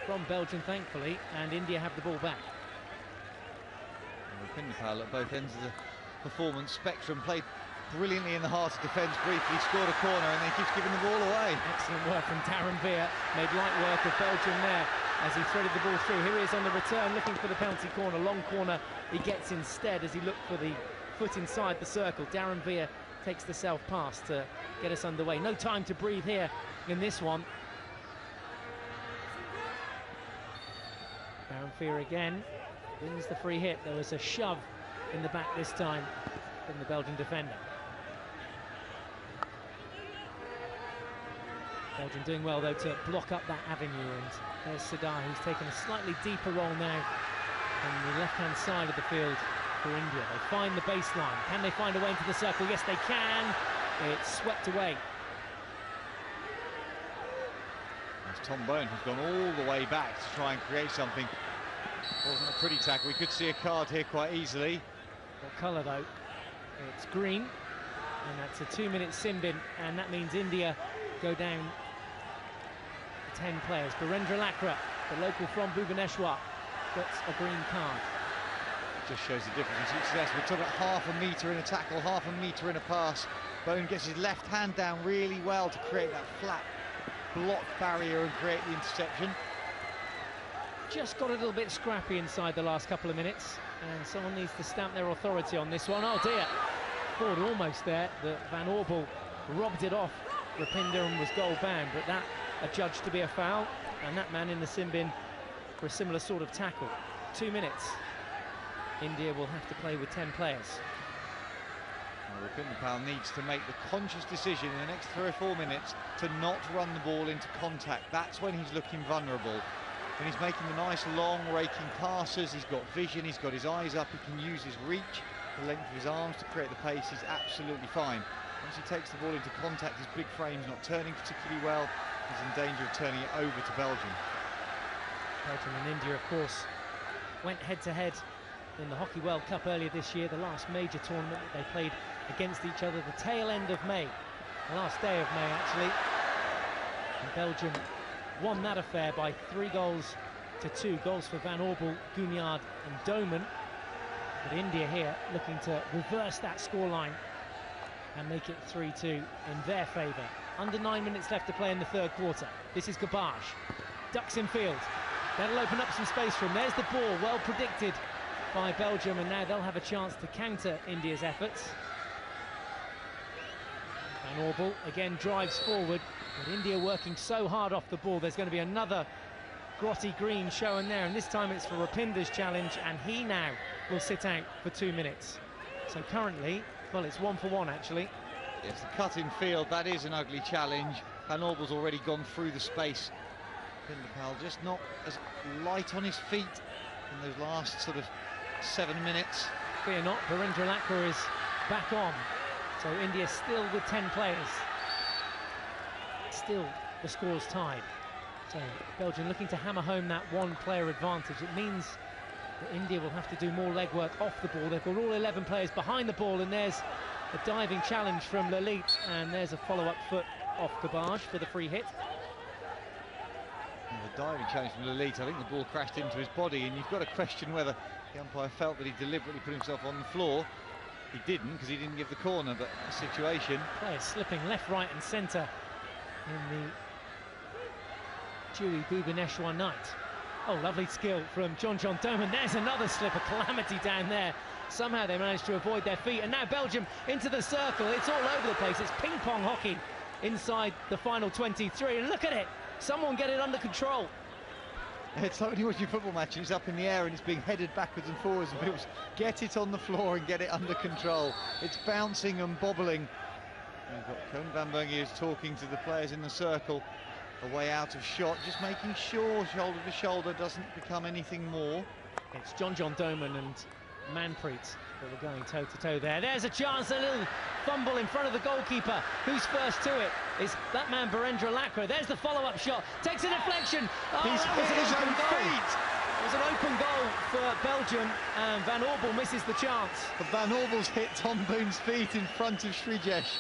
from Belgium, thankfully, and India have the ball back. Rapinda at both ends of the performance spectrum, played brilliantly in the heart of defence briefly, scored a corner, and then keeps giving the ball away. Excellent work from Darren Veer, made light work of Belgium there as he threaded the ball through. Here he is on the return, looking for the penalty corner. Long corner he gets instead as he looked for the foot inside the circle. Darren Veer takes the self-pass to get us underway. No time to breathe here in this one. Darren Veer again wins the free hit. There was a shove in the back this time from the Belgian defender. Belgium doing well though to block up that avenue, and there's Sardar, who's taken a slightly deeper role now on the left-hand side of the field for India. They find the baseline. Can they find a way into the circle? Yes, they can. It's swept away It's Tom Bone who's gone all the way back to try and create something. Wasn't a pretty tackle. We could see a card here quite easily. What colour though? It's green, and that's a 2-minute sin bin, and that means India go down 10 players. Birendra Lakra, the local from Bhubaneswar, gets a green card. Just shows the difference in success. We're talking about half a metre in a tackle, half a metre in a pass. Bone gets his left hand down really well to create that flat block barrier and create the interception. Just got a little bit scrappy inside the last couple of minutes, and someone needs to stamp their authority on this one. Oh dear, thought almost there that Van Orbel robbed it off Rupinder and was goal bound, but that adjudged to be a foul, and that man in the sin bin for a similar sort of tackle. 2 minutes. India will have to play with 10 players. Well, Rupinder needs to make the conscious decision in the next 3 or 4 minutes to not run the ball into contact. That's when he's looking vulnerable. When he's making the nice long raking passes, he's got vision, he's got his eyes up, he can use his reach, the length of his arms to create the pace. He's absolutely fine. Once he takes the ball into contact, his big frame's not turning particularly well. He's in danger of turning it over to Belgium. Belgium and India, of course, went head-to-head in the Hockey World Cup earlier this year, the last major tournament that they played against each other, the tail end of May, the last day of May actually. And Belgium won that affair by 3-2 goals for Van Orbel, Gunyard and Doman. But India here looking to reverse that scoreline and make it 3-2 in their favour. Under 9 minutes left to play in the third quarter. This is Garbage, ducks in field. That'll open up some space for him. There's the ball, well predicted by Belgium, and now they'll have a chance to counter India's efforts. Van Orbel again drives forward, but India working so hard off the ball. There's going to be another grotty green shown there, and this time it's for Rupinder's challenge, and he now will sit out for 2 minutes. So currently, well, it's 1-for-1 actually. Yes, the cut in field, that is an ugly challenge. Van Orbel's already gone through the space. Rupinder just not as light on his feet in those last sort of 7 minutes. Fear not, Birendra Lakra is back on. So India still with 10 players. Still the score's tied. So Belgium looking to hammer home that one-player advantage. It means that India will have to do more legwork off the ball. They've got all 11 players behind the ball, and there's a diving challenge from Lalit, and there's a follow-up foot off Garbage for the free hit. And the diving challenge from Lalit, I think the ball crashed into his body, and you've got to question whether the umpire felt that he deliberately put himself on the floor. He didn't, because he didn't give the corner, but a situation. Players slipping left, right and centre in the dewy Bhubaneswar night. Oh, lovely skill from John Doman. There's another slip, a calamity down there. Somehow they managed to avoid their feet, and now Belgium into the circle. It's all over the place. It's ping-pong hockey inside the final 23, and look at it. Someone get it under control. It's like when you're watching a football match and it's up in the air and it's being headed backwards and forwards, and people get it on the floor and get it under control. It's bouncing and bobbling. You've got Koen van Bunge is talking to the players in the circle, a way out of shot, just making sure shoulder to shoulder doesn't become anything more. It's John Doman and Manpreet that were going toe-to-toe there. There's a chance, a little fumble in front of the goalkeeper. Who's first to it? Is that man Birendra Lakra. There's the follow-up shot. Takes a deflection. Oh, He's hit his own feet. It was an open goal for Belgium, and Van Orbel misses the chance. But Van Orbel's hit Tom Boone's feet in front of Srijesh.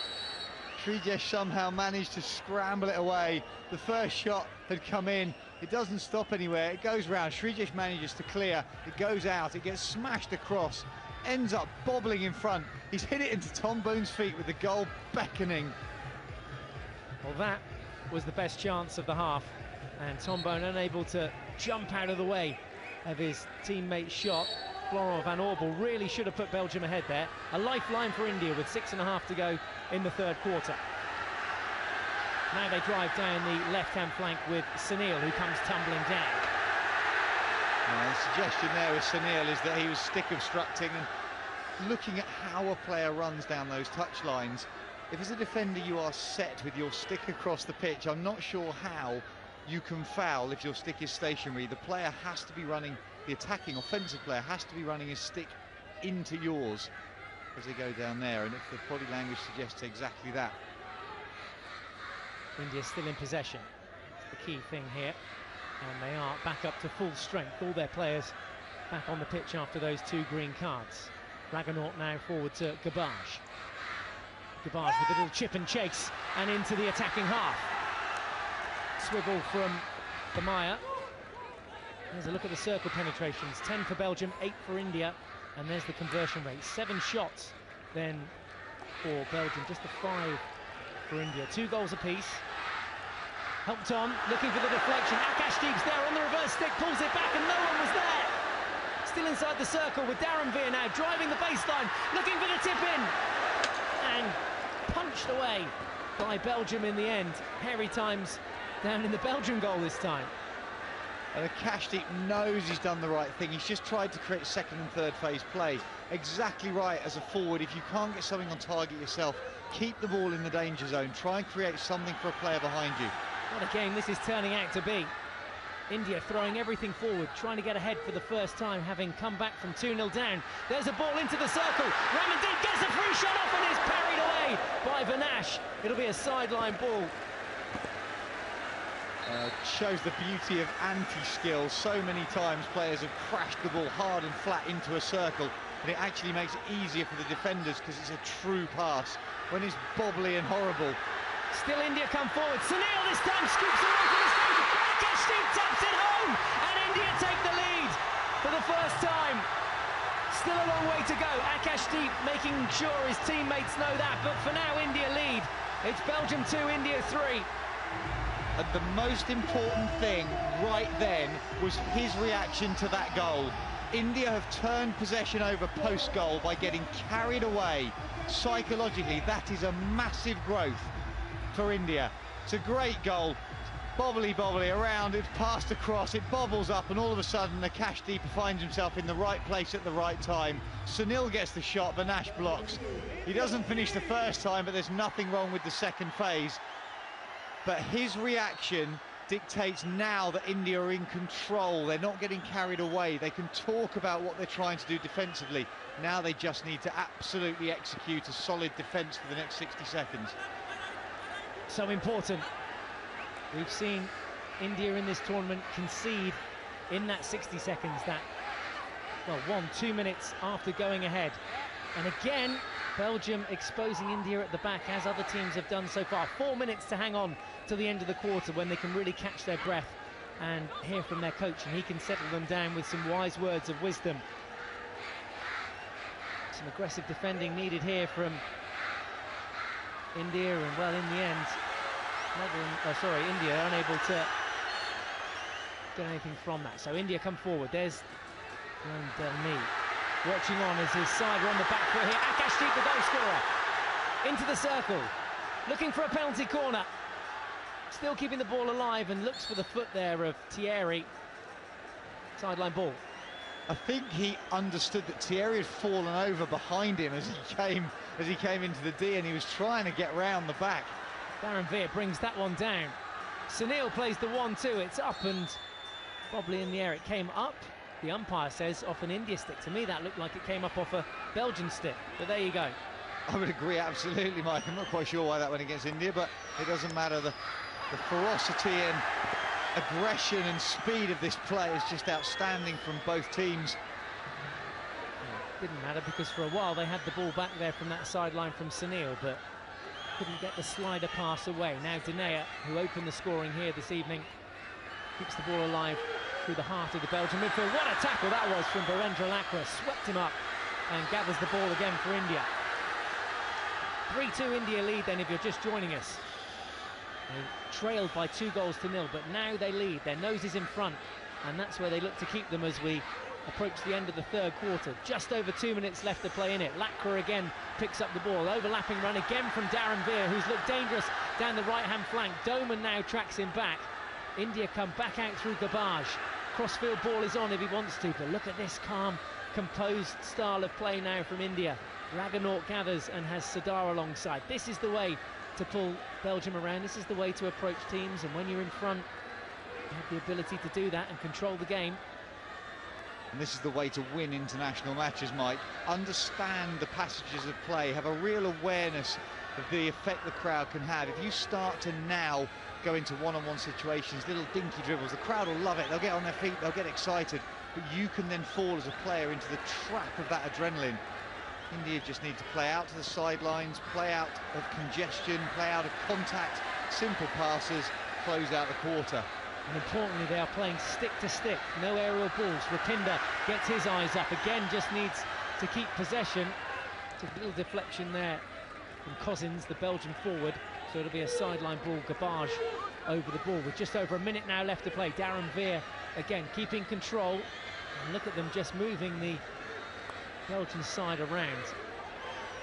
Srijesh somehow managed to scramble it away. The first shot had come in. It doesn't stop anywhere. It goes round. Srijesh manages to clear. It goes out. It gets smashed across. Ends up bobbling in front. He's hit it into Tom Boone's feet with the goal beckoning. Well, that was the best chance of the half, and Tom Bone unable to jump out of the way of his teammate's shot. Florent Van Orbel really should have put Belgium ahead there. A lifeline for India with 6.5 to go in the third quarter. Now they drive down the left-hand flank with Sunil, who comes tumbling down. The suggestion there with Sunil is that he was stick obstructing and looking at how a player runs down those touch lines. If as a defender you are set with your stick across the pitch, I'm not sure how you can foul if your stick is stationary. The player has to be running, the attacking offensive player has to be running his stick into yours as they go down there, and if the body language suggests exactly that. India still in possession. The key thing here. And they are back up to full strength, all their players back on the pitch after those 2 green cards. Raganaut now forward to Gabaj. Gabaj with a little chip and chase and into the attacking half. Swivel from Kamaya. Here's a look at the circle penetrations. 10 for Belgium, 8 for India. And there's the conversion rate. 7 shots then for Belgium, just a 5 for India. 2 goals apiece. Helped on, looking for the deflection. Akashdeep's there on the reverse stick, pulls it back and no one was there. Still inside the circle with Darren Veer now driving the baseline, looking for the tip in. And punched away by Belgium in the end. Hairy times down in the Belgian goal this time. And Akashdeep knows he's done the right thing. He's just tried to create second and third phase play. Exactly right as a forward. If you can't get something on target yourself, keep the ball in the danger zone. Try and create something for a player behind you. What a game this is turning out to be. India throwing everything forward, trying to get ahead for the first time, having come back from 2-0 down. There's a ball into the circle. Ramandeep gets a free shot off and is parried away by Vanash. It'll be a sideline ball. Shows the beauty of anti-skill. So many times players have crashed the ball hard and flat into a circle, and it actually makes it easier for the defenders because it's a true pass. When it's bobbly and horrible. Still India come forward. Sunil this time scoops away from his goal. Akashdeep taps it home, and India take the lead for the first time. Still a long way to go. Akashdeep making sure his teammates know that, but for now India lead. It's Belgium 2, India 3. And the most important thing right then was his reaction to that goal. India have turned possession over post-goal by getting carried away. Psychologically, that is a massive growth for India. It's a great goal. Bobbly around, it's passed across, it bobbles up, and all of a sudden Akashdeep finds himself in the right place at the right time. Sunil gets the shot, Vanash blocks. He doesn't finish the first time, but there's nothing wrong with the second phase. But his reaction dictates now that India are in control. They're not getting carried away. They can talk about what they're trying to do defensively. Now they just need to absolutely execute a solid defence for the next 60 seconds. So important. We've seen India in this tournament concede in that 60 seconds, that, well, 1-2 minutes after going ahead. And again, Belgium exposing India at the back, as other teams have done so far. 4 minutes to hang on to the end of the quarter when they can really catch their breath and hear from their coach, and he can settle them down with some wise words of wisdom. Some aggressive defending needed here from India, and well, in the end, India unable to get anything from that. So India come forward. There's Delmi watching on as his side are on the back foot here. Akashdeep, the goal scorer, into the circle, looking for a penalty corner. Still keeping the ball alive and looks for the foot there of Thierry. Sideline ball. I think he understood that Thierry had fallen over behind him as he came into the D, and he was trying to get round the back. Darren Veer brings that one down. Sunil plays the 1-2. It's up and probably in the air. It came up, the umpire says, off an India stick. To me, that looked like it came up off a Belgian stick. But there you go. I would agree, absolutely, Mike. I'm not quite sure why that went against India, but it doesn't matter. The ferocity and aggression and speed of this play is just outstanding from both teams. Yeah, didn't matter because for a while they had the ball back there from that sideline from Sunil, but couldn't get the slider pass away. Now Dinea, who opened the scoring here this evening, keeps the ball alive through the heart of the Belgian midfield. What a tackle that was from Birendra Lakra. Swept him up and gathers the ball again for India. 3-2 India lead then if you're just joining us. They trailed by 2-0, but now they lead. Their nose is in front, and that's where they look to keep them as we approach the end of the third quarter. Just over 2 minutes left to play in it. Lakra again picks up the ball. Overlapping run again from Darren Veer, who's looked dangerous down the right-hand flank. Doman now tracks him back. India come back out through Gabaj. Crossfield ball is on if he wants to, but look at this calm, composed style of play now from India. Raganaut gathers and has Sadar alongside. This is the way to pull Belgium around. This is the way to approach teams, and when you're in front, you have the ability to do that and control the game. And this is the way to win international matches, Mike. Understand the passages of play, have a real awareness of the effect the crowd can have. If you start to now go into one-on-one situations, little dinky dribbles, the crowd will love it. They'll get on their feet, they'll get excited, but you can then fall as a player into the trap of that adrenaline. India just need to play out to the sidelines, play out of congestion, play out of contact, simple passes, close out the quarter. And importantly, they are playing stick to stick, no aerial balls. Rapinda gets his eyes up, again just needs to keep possession. A little deflection there from Cousins, the Belgian forward, so it'll be a sideline ball. Garbage over the ball with just over a minute now left to play. Darren Veer again keeping control, and look at them just moving the Belgian side around,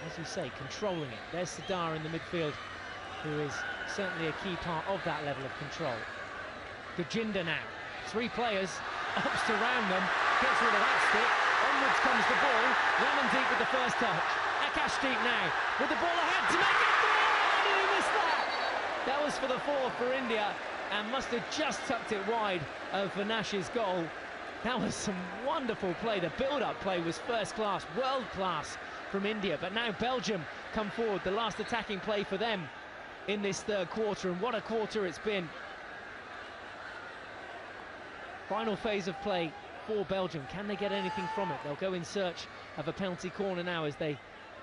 as you say, controlling it. There's Sadar in the midfield, who is certainly a key part of that level of control. Gurjinder now, 3 players, ups around them, gets rid of that stick, onwards comes the ball, Ramandeep with the first touch, Akashdeep now with the ball ahead to make it 3. How did he miss that? That was for the 4th for India, and must have just tucked it wide of Vinash's goal. That was some wonderful play. The build-up play was first class, world class from India, but now Belgium come forward, the last attacking play for them in this third quarter, and what a quarter it's been. Final phase of play for Belgium. Can they get anything from it? They'll go in search of a penalty corner now as they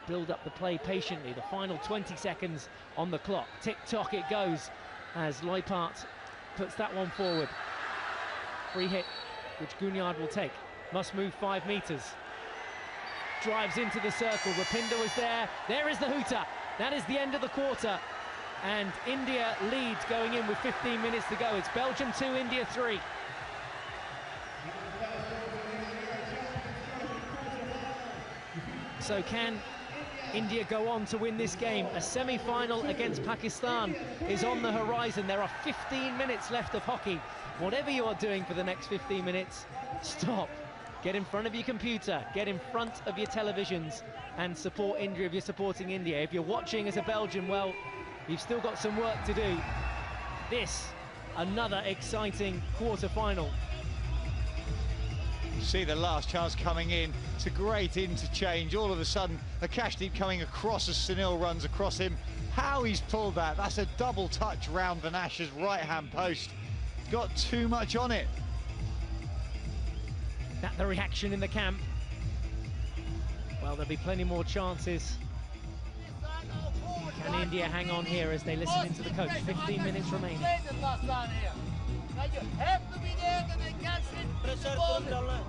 build up the play patiently. The final 20 seconds on the clock. Tick-tock it goes as Leupart puts that one forward. Free hit, which Gunyard will take. Must move 5 metres. Drives into the circle. Rapinda was there. There is the hooter. That is the end of the quarter. And India leads going in with 15 minutes to go. It's Belgium 2, India 3. So can India go on to win this game? A semi-final against Pakistan is on the horizon. There are 15 minutes left of hockey. Whatever you are doing for the next 15 minutes, stop. Get in front of your computer, get in front of your televisions and support India if you're supporting India. If you're watching as a Belgian, well, you've still got some work to do. This, another exciting quarter-final. See the last chance coming in. It's a great interchange. All of a sudden, Akashdeep coming across as Sunil runs across him. How he's pulled that. That's a double touch round Vinash's right-hand post. Got too much on it. That the reaction in the camp. Well, there'll be plenty more chances. Can India hang on here as they listen into the coach? 15 minutes remaining. Now you have to be there and they can't sit the ball.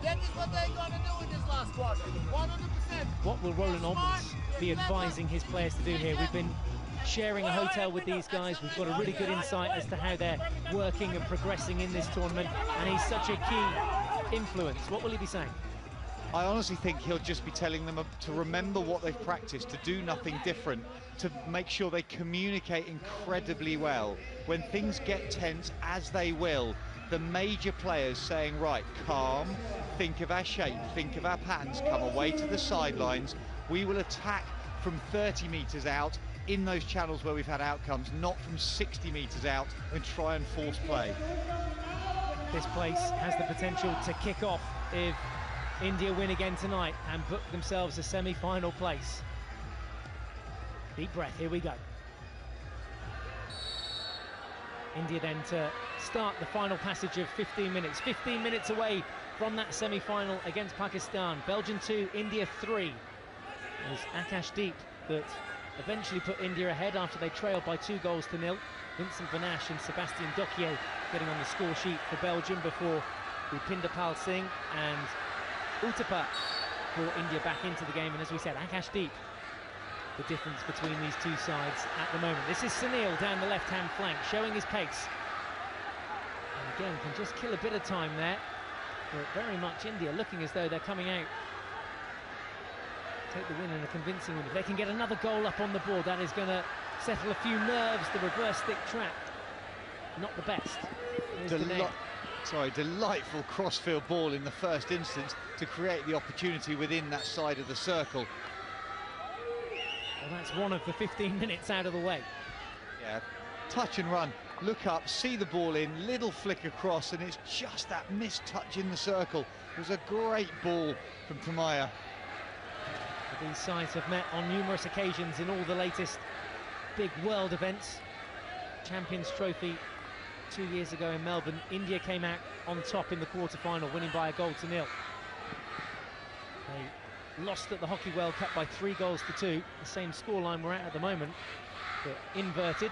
That is what they're going to do in this last quarter. 100%. What will Roland Olmans be advising his players to do here? We've been sharing a hotel with these guys. We've got a really good insight as to how they're working and progressing in this tournament. And he's such a key influence. What will he be saying? I honestly think he'll just be telling them to remember what they've practiced, to do nothing different, to make sure they communicate incredibly well. When things get tense, as they will, the major players saying, right, calm, think of our shape, think of our patterns, come away to the sidelines. We will attack from 30 metres out in those channels where we've had outcomes, not from 60 metres out and try and force play. This place has the potential to kick off if India win again tonight and book themselves a semi-final place. Deep breath, here we go. India then to start the final passage of 15 minutes. 15 minutes away from that semi-final against Pakistan. Belgium 2, India 3. It was Akashdeep that eventually put India ahead after they trailed by 2-0. Vincent Vinash and Sebastian Dokier getting on the score sheet for Belgium before Rupinder Pal Singh and Uttapa brought India back into the game. And as we said, Akashdeep, the difference between these two sides at the moment. This is Sunil down the left-hand flank, showing his pace. And again, can just kill a bit of time there. But very much India looking as though they're coming out. Take the win in a convincing win. If they can get another goal up on the board, that is going to settle a few nerves. The reverse stick trap, not the best. Delightful crossfield ball in the first instance to create the opportunity within that side of the circle. Well, that's one of the 15 minutes out of the way. Yeah, touch and run, look up, see the ball in, little flick across, and it's just that missed touch in the circle. It was a great ball from Pramaya. These sides have met on numerous occasions in all the latest big world events. Champions Trophy 2 years ago in Melbourne. India came out on top in the quarter-final, winning by a 1-0. They lost at the Hockey World Cup by 3-2, the same scoreline we're at the moment, but inverted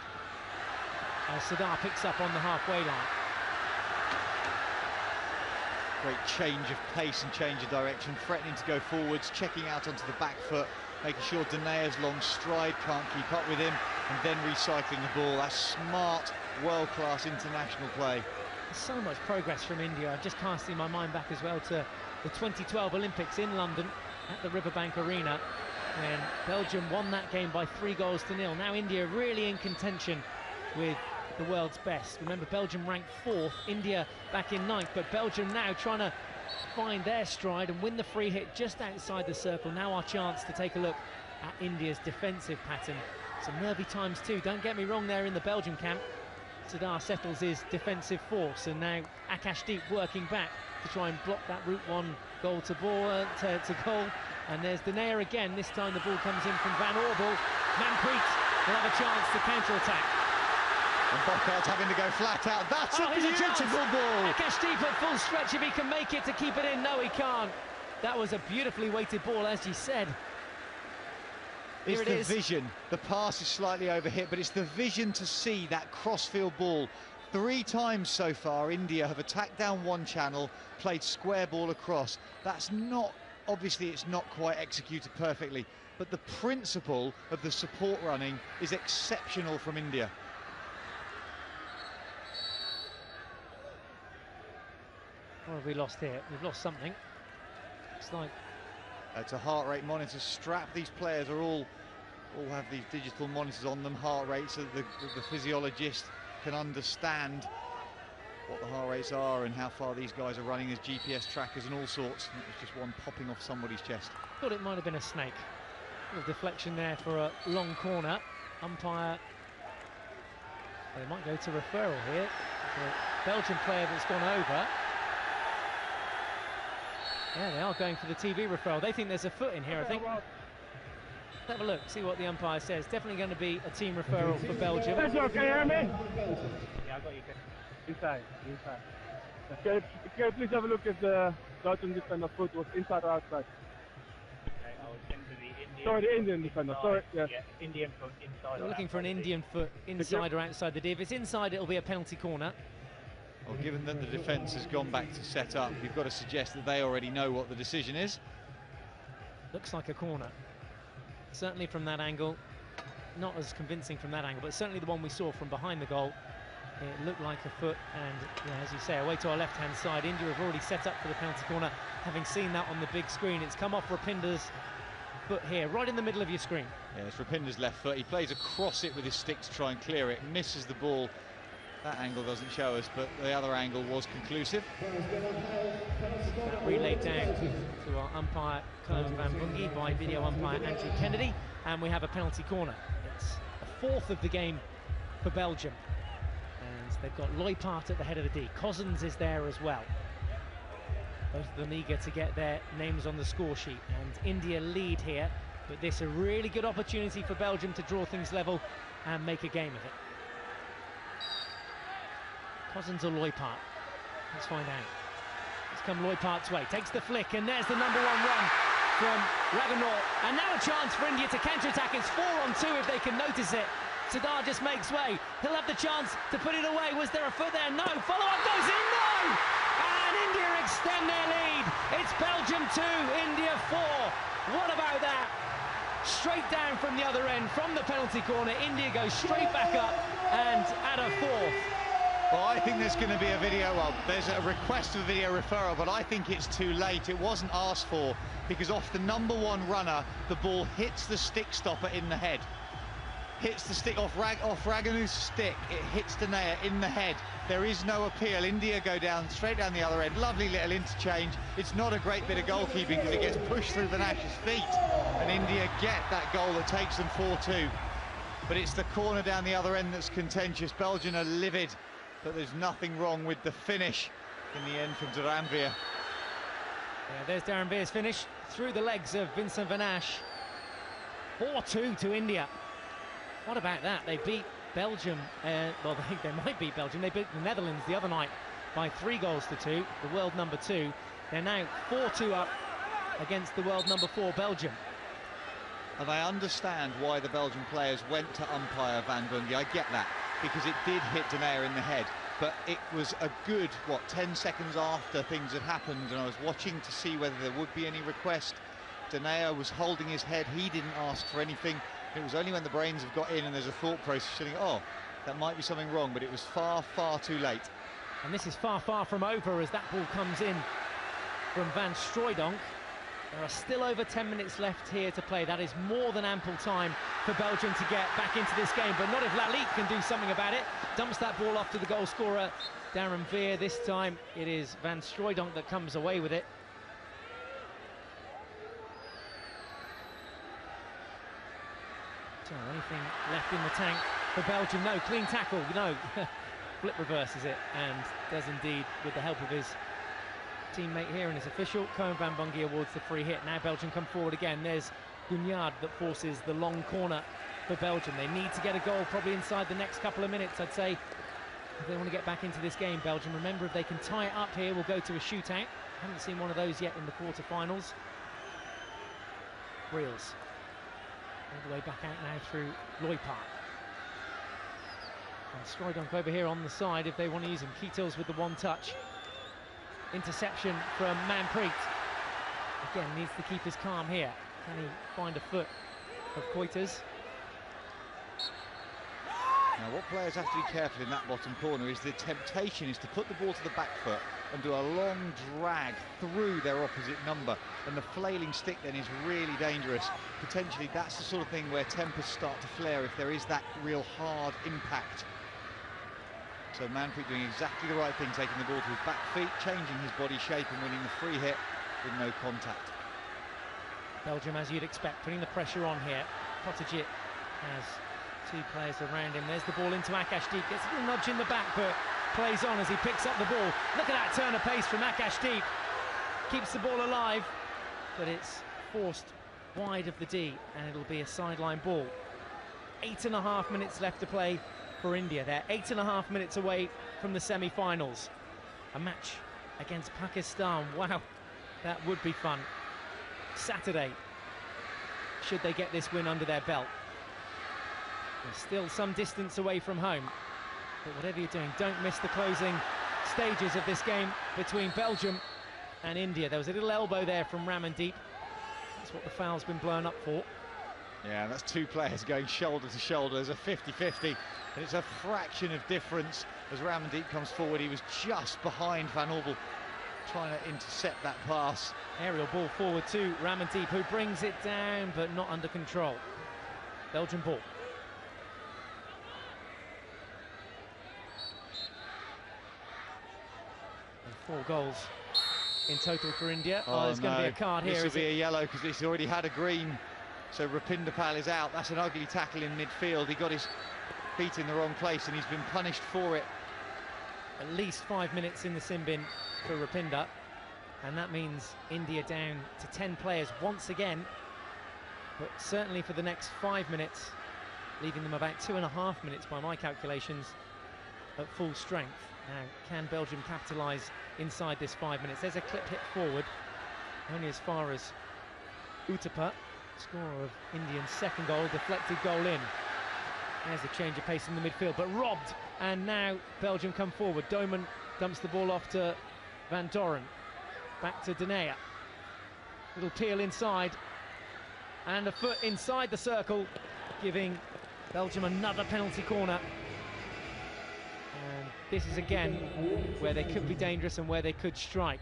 as Sardar picks up on the halfway line. Great change of pace and change of direction, threatening to go forwards, checking out onto the back foot, making sure Denea's long stride can't keep up with him, and then recycling the ball. That's smart, world-class international play. So much progress from India. I'm just casting my mind back as well to the 2012 Olympics in London at the Riverbank Arena, when Belgium won that game by 3-0. Now India really in contention with the world's best. Remember, Belgium ranked 4th, India back in 9th, but Belgium now trying to find their stride and win the free hit just outside the circle. Now our chance to take a look at India's defensive pattern. Some nervy times too, don't get me wrong, there in the Belgium camp. Sardar settles his defensive force, and now Akashdeep working back to try and block that route one goal to goal. And there's Denea again. This time the ball comes in from Van Orbel. Manpreet will have a chance to counter-attack. And Bockhardt's having to go flat out. That's a beautiful ball. Akashdeep at full stretch if he can make it to keep it in. No, he can't. That was a beautifully weighted ball, as you said. It's the vision. The pass is slightly overhit, but it's the vision to see that crossfield ball. 3 times so far, India have attacked down one channel, played square ball across. That's not, obviously, it's not quite executed perfectly, but the principle of the support running is exceptional from India. What have we lost here? We've lost something. It's like it's a heart rate monitor strap. These players are all have these digital monitors on them, heart rate, so that the physiologist can understand what the heart rates are and how far these guys are running. There's GPS trackers and all sorts. It was just one popping off somebody's chest. Thought it might have been a snake. A little deflection there for a long corner. Umpire, they might go to referral here. The Belgian player that's gone over. Yeah, they are going for the TV referral. They think there's a foot in here, I think. Let's have a look, see what the umpire says. Definitely going to be a team referral for Belgium. Can you hear me? Yeah, I got you. Inside. Can you please have a look if the Belgian defender foot was inside or outside? Okay, I was into the Indian. Sorry, the Indian defender. Sorry, yes. Yeah, Indian foot inside. We're looking for an Indian foot inside or outside the D. If it's inside, it'll be a penalty corner. Well, given that the defence has gone back to set up, you've got to suggest that they already know what the decision is. Looks like a corner. Certainly from that angle. Not as convincing from that angle, but certainly the one we saw from behind the goal. It looked like a foot, and yeah, as you say, away to our left-hand side. India have already set up for the penalty corner, having seen that on the big screen. It's come off Rapinder's foot here, right in the middle of your screen. Yeah, it's Rapinder's left foot. He plays across it with his stick to try and clear it, misses the ball. That angle doesn't show us, but the other angle was conclusive. That relayed down to our umpire, Colin Van Bungie, by video umpire Andrew Kennedy, and we have a penalty corner. It's a 4th of the game for Belgium, and they've got Loipart at the head of the D. Cousins is there as well. Both of them eager to get their names on the score sheet, and India lead here, but this a really good opportunity for Belgium to draw things level and make a game of it. Cousins or Loipart? Let's find out. It's come Loipart's way, takes the flick, and there's the #1 run from Raghunath. And now a chance for India to counter-attack. It's 4-on-2 if they can notice it. Sardar just makes way. He'll have the chance to put it away. Was there a foot there? No. Follow-up goes in. No! And India extend their lead. It's Belgium 2, India 4. What about that? Straight down from the other end, from the penalty corner. India goes straight back up and at a 4th. Well, I think there's going to be a video, well, there's a request for video referral, but I think it's too late. It wasn't asked for, because off the #1 runner, the ball hits the stick stopper in the head. Hits the stick off Raghunath's stick, it hits Denea in the head. There is no appeal. India go down, straight down the other end. Lovely little interchange. It's not a great bit of goalkeeping because it gets pushed through Vanash's feet, and India get that goal that takes them 4-2. But it's the corner down the other end that's contentious. Belgium are livid, but there's nothing wrong with the finish in the end from Dharanveer. Yeah, there's Dharanveer's finish through the legs of Vincent Vanash. 4-2 to India. What about that? They beat Belgium, well, they might beat Belgium. They beat the Netherlands the other night by 3-2, the world number 2. They're now 4-2 up against the world number 4, Belgium. And I understand why the Belgian players went to umpire Van Bundy. I get that, because it did hit Denayer in the head. But it was a good, 10 seconds after things had happened, and I was watching to see whether there would be any request. Denayer was holding his head. He didn't ask for anything. It was only when the brains have got in and there's a thought process saying, oh, that might be something wrong, but it was far, far too late. And this is far, far from over as that ball comes in from Van Strooydonk. There are still over 10 minutes left here to play. That is more than ample time for Belgium to get back into this game, but not if Lalique can do something about it. Dumps that ball off to the goal scorer, Darren Veer. This time it is Van Strooydonk that comes away with it. So anything left in the tank for Belgium? No, clean tackle, no. Flip reverses it, and does indeed with the help of his teammate here and his official. Koen Van Bungie awards the free hit. Now Belgium come forward again. There's Gugnard that forces the long corner for Belgium. They need to get a goal probably inside the next couple of minutes, I'd say, if they want to get back into this game, Belgium. Remember, if they can tie it up here, we'll go to a shootout. Haven't seen one of those yet in the quarter-finals. Reels all the way back out now through Loy Park. And Strooydonk over here on the side if they want to use him. Keetils with the one touch. Interception from Manpreet. Again, needs to keep his calm here. Can he find a foot of Koiters? Now, what players have to be careful in that bottom corner is the temptation is to put the ball to the back foot and do a long drag through their opposite number, and the flailing stick then is really dangerous. Potentially that's the sort of thing where tempers start to flare if there is that real hard impact. So Manpreet doing exactly the right thing, taking the ball to his back feet, changing his body shape and winning the free hit with no contact. Belgium, as you'd expect, putting the pressure on here. Kotajit has 2 players around him. There's the ball into Akashdeep, gets a little nudge in the back, but plays on as he picks up the ball. Look at that turn of pace from Akashdeep. Keeps the ball alive, but it's forced wide of the D, and it'll be a sideline ball. 8.5 minutes left to play for India. They're 8.5 minutes away from the semi-finals. A match against Pakistan. Wow, that would be fun. Saturday, should they get this win under their belt. They're still some distance away from home, but whatever you're doing, don't miss the closing stages of this game between Belgium and India. There was a little elbow there from Ramandeep. That's what the foul's been blown up for. Yeah, that's 2 players going shoulder to shoulder. There's a 50-50, and it's a fraction of difference as Ramandeep comes forward. He was just behind Van Orbel, trying to intercept that pass. Aerial ball forward to Ramandeep, who brings it down, but not under control. Belgian ball. And 4 goals in total for India. Oh, there's going to be a card here. This will be a yellow because it's already had a green. So Rupinder Pal is out. That's an ugly tackle in midfield. He got his feet in the wrong place and he's been punished for it. At least 5 minutes in the sin bin for Rupinder, and that means India down to 10 players once again, but certainly for the next 5 minutes, leaving them about 2.5 minutes by my calculations at full strength. Now, can Belgium capitalise inside this 5 minutes? There's a clip hit forward, only as far as Uttapa, scorer of Indian's second goal, deflected goal in. There's a change of pace in the midfield, but robbed, and now Belgium come forward. Doman dumps the ball off to Van Doren, back to Denayer. Little peel inside, and a foot inside the circle, giving Belgium another penalty corner. And this is again where they could be dangerous and where they could strike.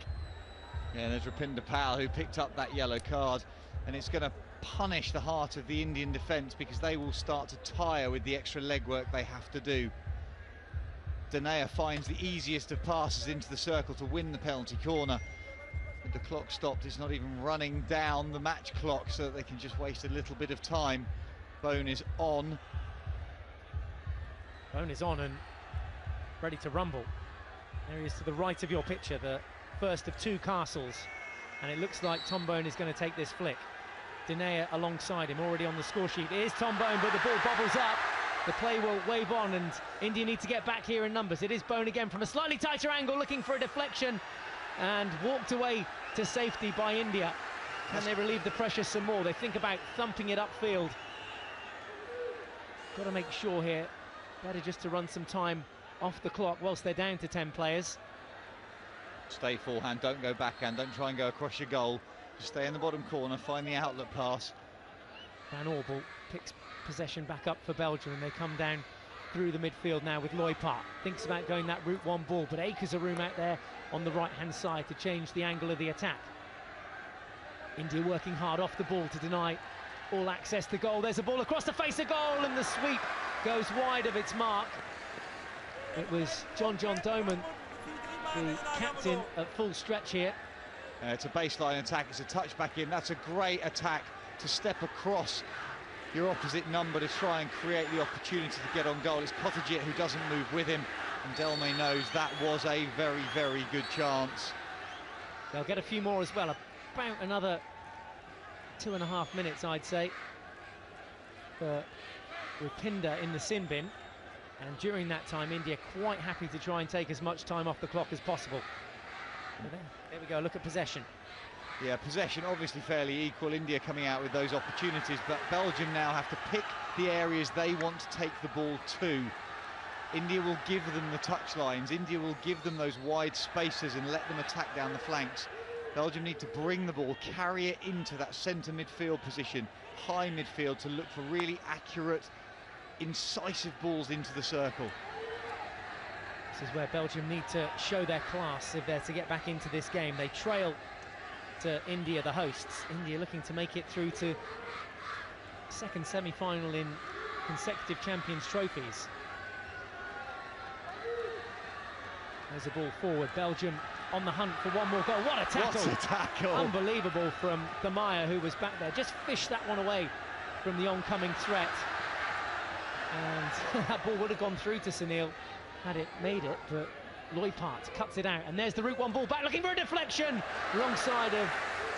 Yeah, there's Rupinder Pal who picked up that yellow card, and it's going to punish the heart of the Indian defence because they will start to tire with the extra legwork they have to do. Denayer finds the easiest of passes into the circle to win the penalty corner. With the clock stopped, it's not even running down the match clock so that they can just waste a little bit of time. Bone is on. Bone is on and ready to rumble. There he is to the right of your picture, the first of 2 castles, and it looks like Tom Bone is going to take this flick. Denayer alongside him, already on the score sheet. It is Tom Bone, but the ball bobbles up the play will wave on, and India need to get back here in numbers. It is Bone again from a slightly tighter angle, looking for a deflection, and walked away to safety by India. Can they relieve the pressure some more? They think about thumping it upfield. Got to make sure here, better just to run some time off the clock whilst they're down to 10 players. Stay forehand, don't go backhand, don't try and go across your goal. Just stay in the bottom corner, find the outlet pass. Van Oorbel picks possession back up for Belgium, and they come down through the midfield now with Loipart. Thinks about going that route one ball, but acres of room out there on the right-hand side to change the angle of the attack. India working hard off the ball to deny all access to goal. There's a ball across the face of goal, and the sweep goes wide of its mark. It was John Doman, the captain, at full stretch here. It's a baseline attack, it's a touchback in. That's a great attack to step across your opposite number to try and create the opportunity to get on goal. It's Kotajit who doesn't move with him, and Delme knows that was a very, very good chance. They'll get a few more as well, about another 2.5 minutes, I'd say, for Rupinder in the sin bin. And during that time, India quite happy to try and take as much time off the clock as possible. There we go, look at possession. Yeah, possession obviously fairly equal. India coming out with those opportunities, but Belgium now have to pick the areas they want to take the ball to. India will give them the touch lines. India will give them those wide spaces and let them attack down the flanks. Belgium need to bring the ball, carry it into that centre midfield position, high midfield, to look for really accurate, incisive balls into the circle. This is where Belgium need to show their class if they're to get back into this game. They trail to India, the hosts. India looking to make it through to second semi-final in consecutive Champions trophies. There's a ball forward. Belgium on the hunt for one more goal. What a tackle! What a tackle! Unbelievable from Thamaya, who was back there. Just fished that one away from the oncoming threat. And that ball would have gone through to Sunil had it made it, but Loipart cuts it out. And there's the route one ball back, looking for a deflection wrong side of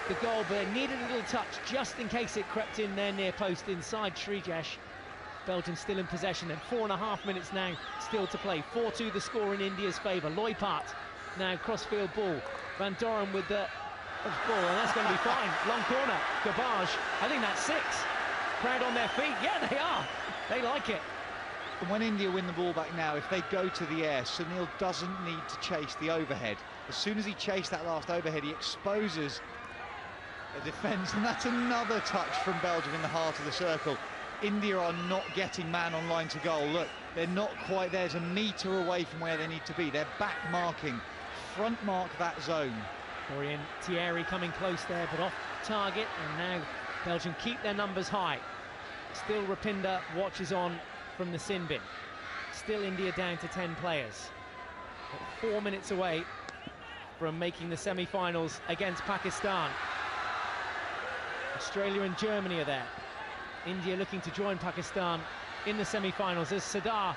the goal, but it needed a little touch just in case it crept in there near post inside Srijesh. Belgium still in possession, and 4.5 minutes now still to play. 4-2 the score in India's favour. Loipart now crossfield ball. Van Doren with the ball, and that's going to be fine. Long corner, Garbage. I think that's 6. Crowd on their feet. Yeah, they are. They like it. When India win the ball back now, if they go to the air, Sunil doesn't need to chase the overhead. As soon as he chased that last overhead, he exposes a defence, and that's another touch from Belgium in the heart of the circle. India are not getting man on line to goal. Look, they're not quite there. There's a metre away from where they need to be. They're back marking, front mark that zone. Orion Thierry coming close there, but off target, and now Belgium keep their numbers high. Still Rupinder watches on from the sin bin. Still India down to 10 players. But 4 minutes away from making the semi-finals against Pakistan. Australia and Germany are there. India looking to join Pakistan in the semi-finals as Sadar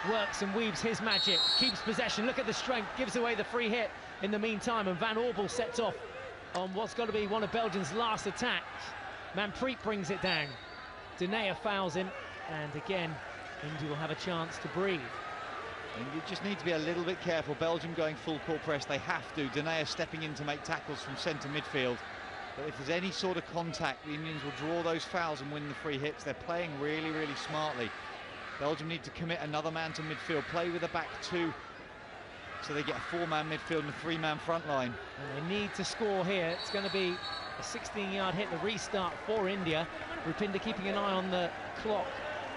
works and weaves his magic, keeps possession. Look at the strength, gives away the free hit in the meantime, and Van Oorbel sets off on what's got to be one of Belgium's last attacks. Manpreet brings it down. Dinea fouls him, and again India will have a chance to breathe. India just need to be a little bit careful. Belgium going full court press, they have to. Dinea stepping in to make tackles from centre midfield. But if there's any sort of contact, the Indians will draw those fouls and win the free hits. They're playing really, really smartly. Belgium need to commit another man to midfield, play with a back 2, so they get a 4-man midfield and a 3-man front line. And they need to score here. It's going to be a 16-yard hit, the restart for India. Rupinder keeping an eye on the clock.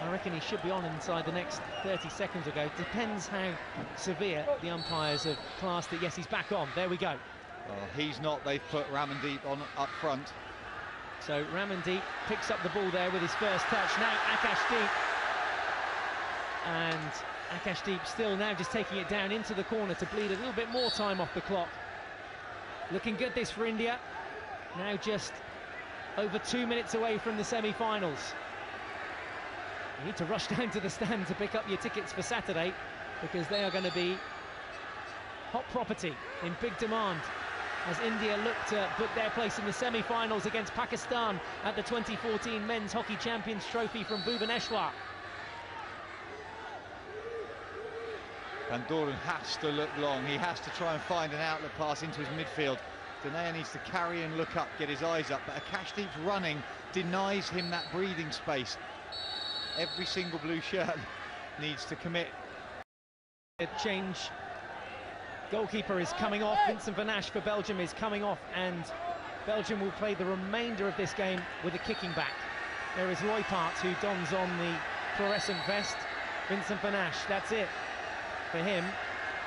I reckon he should be on inside the next 30 seconds ago. Depends how severe the umpires have classed it. Yes, he's back on. There we go. Oh, he's not. They've put Ramandeep on up front. So Ramandeep picks up the ball there with his first touch. Now Akashdeep. And Akashdeep still now just taking it down into the corner to bleed a little bit more time off the clock. Looking good this for India. Now just over 2 minutes away from the semi-finals. You need to rush down to the stand to pick up your tickets for Saturday, because they are going to be hot property, in big demand, as India look to book their place in the semi-finals against Pakistan at the 2014 Men's Hockey Champions Trophy from Bhubaneswar. Van Doren has to look long. He has to try and find an outlet pass into his midfield. Denayer needs to carry and look up, get his eyes up, but Akashdeep's running denies him that breathing space. Every single blue shirt needs to commit. A change. Goalkeeper is coming off. Vincent Van Asch for Belgium is coming off, and Belgium will play the remainder of this game with a kicking back. There is Leupart, who dons on the fluorescent vest. Vincent Van Asch, that's it for him,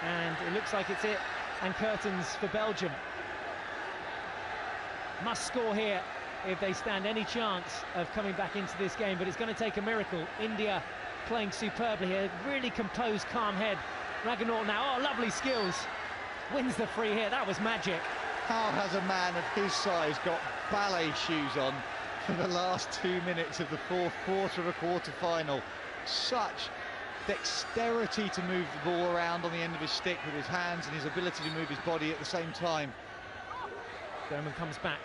and it looks like it's it. And curtains for Belgium. Must score here if they stand any chance of coming back into this game, but it's going to take a miracle. India playing superbly here, really composed, calm head. Raghunaut now, oh, lovely skills, wins the free here. That was magic. How has a man of his size got ballet shoes on for the last 2 minutes of the fourth quarter of a quarter-final? Such dexterity to move the ball around on the end of his stick with his hands, and his ability to move his body at the same time. Doman comes back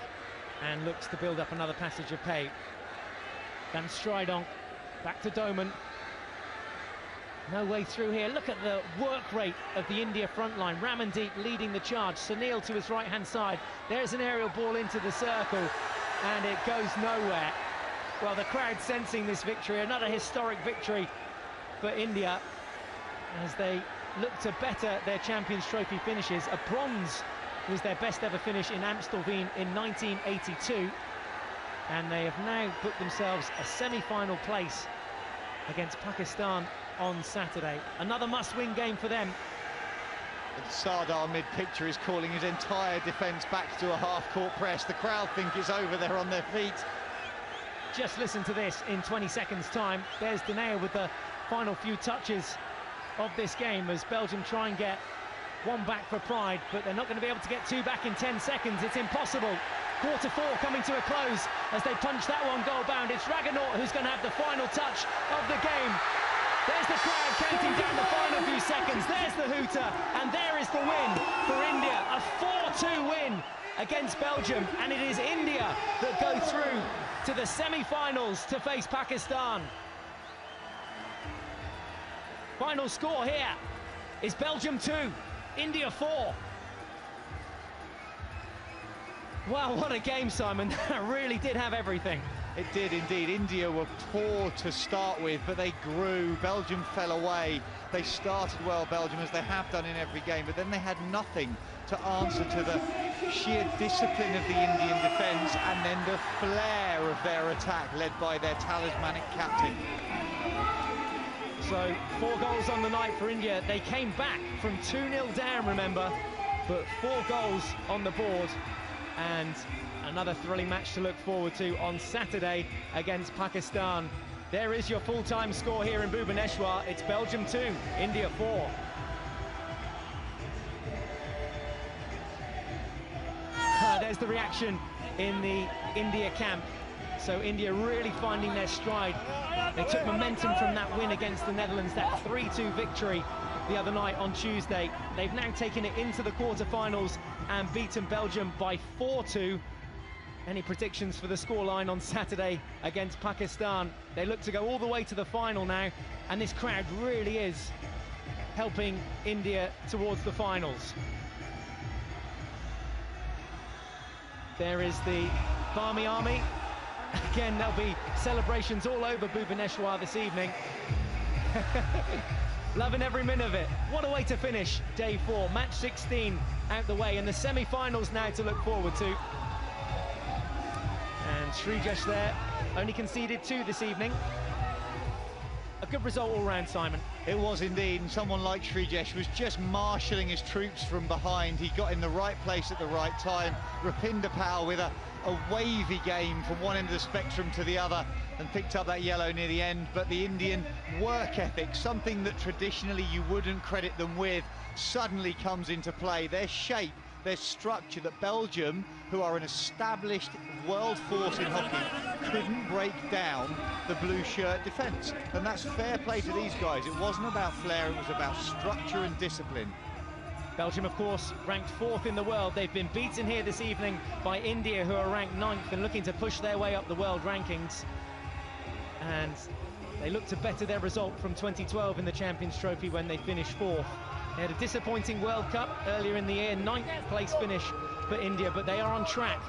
and looks to build up another passage of play. Van Strijdonk back to Doman. No way through here. Look at the work rate of the India front line. Ramandeep leading the charge. Sunil to his right-hand side. There's an aerial ball into the circle, and it goes nowhere. Well, the crowd sensing this victory, another historic victory for India, as they look to better their Champions Trophy finishes. A bronze was their best ever finish in Amstelveen in 1982, and they have now booked themselves a semi-final place against Pakistan on Saturday. Another must-win game for them. And Sardar mid-picture is calling his entire defence back to a half-court press. The crowd think it's over, they're on their feet. Just listen to this in 20 seconds time. There's Denayer with the final few touches of this game as Belgium try and get one back for pride, but they're not going to be able to get two back in 10 seconds. It's impossible. Quarter four coming to a close as they punch that one goal bound. It's Raghunaut who's going to have the final touch of the game. There's the crowd counting down the final few seconds. There's the hooter, and there is the win for India. A 4-2 win against Belgium, and it is India that go through to the semi-finals to face Pakistan. Final score here is Belgium 2, India 4. Wow, what a game, Simon. That really did have everything. It did indeed. India were poor to start with, but they grew. Belgium fell away. They started well, Belgium, as they have done in every game, but then they had nothing to answer to the sheer discipline of the Indian defence and then the flair of their attack, led by their talismanic captain. So 4 goals on the night for India. They came back from 2-0 down, remember, but 4 goals on the board, and another thrilling match to look forward to on Saturday against Pakistan. There is your full-time score here in Bhubaneswar. It's Belgium 2, India 4. There's the reaction in the India camp. So India really finding their stride. They took momentum from that win against the Netherlands, that 3-2 victory the other night on Tuesday. They've now taken it into the quarterfinals and beaten Belgium by 4-2. Any predictions for the scoreline on Saturday against Pakistan? They look to go all the way to the final now, and this crowd really is helping India towards the finals. There is the Barmy Army. Again, there'll be celebrations all over Bhubaneswar this evening. Loving every minute of it. What a way to finish day 4. Match 16 out the way, and the semi-finals now to look forward to. And Srijesh there, only conceded 2 this evening. A good result all round, Simon. It was indeed, and someone like Srijesh was just marshalling his troops from behind. He got in the right place at the right time. Rupinder Pal with a wavy game from one end of the spectrum to the other, and picked up that yellow near the end. But the Indian work ethic, something that traditionally you wouldn't credit them with, suddenly comes into play. Their shape, their structure, that Belgium, who are an established world force in hockey, couldn't break down the blue shirt defence. And that's fair play to these guys. It wasn't about flair, it was about structure and discipline. Belgium, of course, ranked 4th in the world. They've been beaten here this evening by India, who are ranked 9th and looking to push their way up the world rankings. And they look to better their result from 2012 in the Champions Trophy when they finished 4th. They had a disappointing World Cup earlier in the year, 9th place finish for India, but they are on track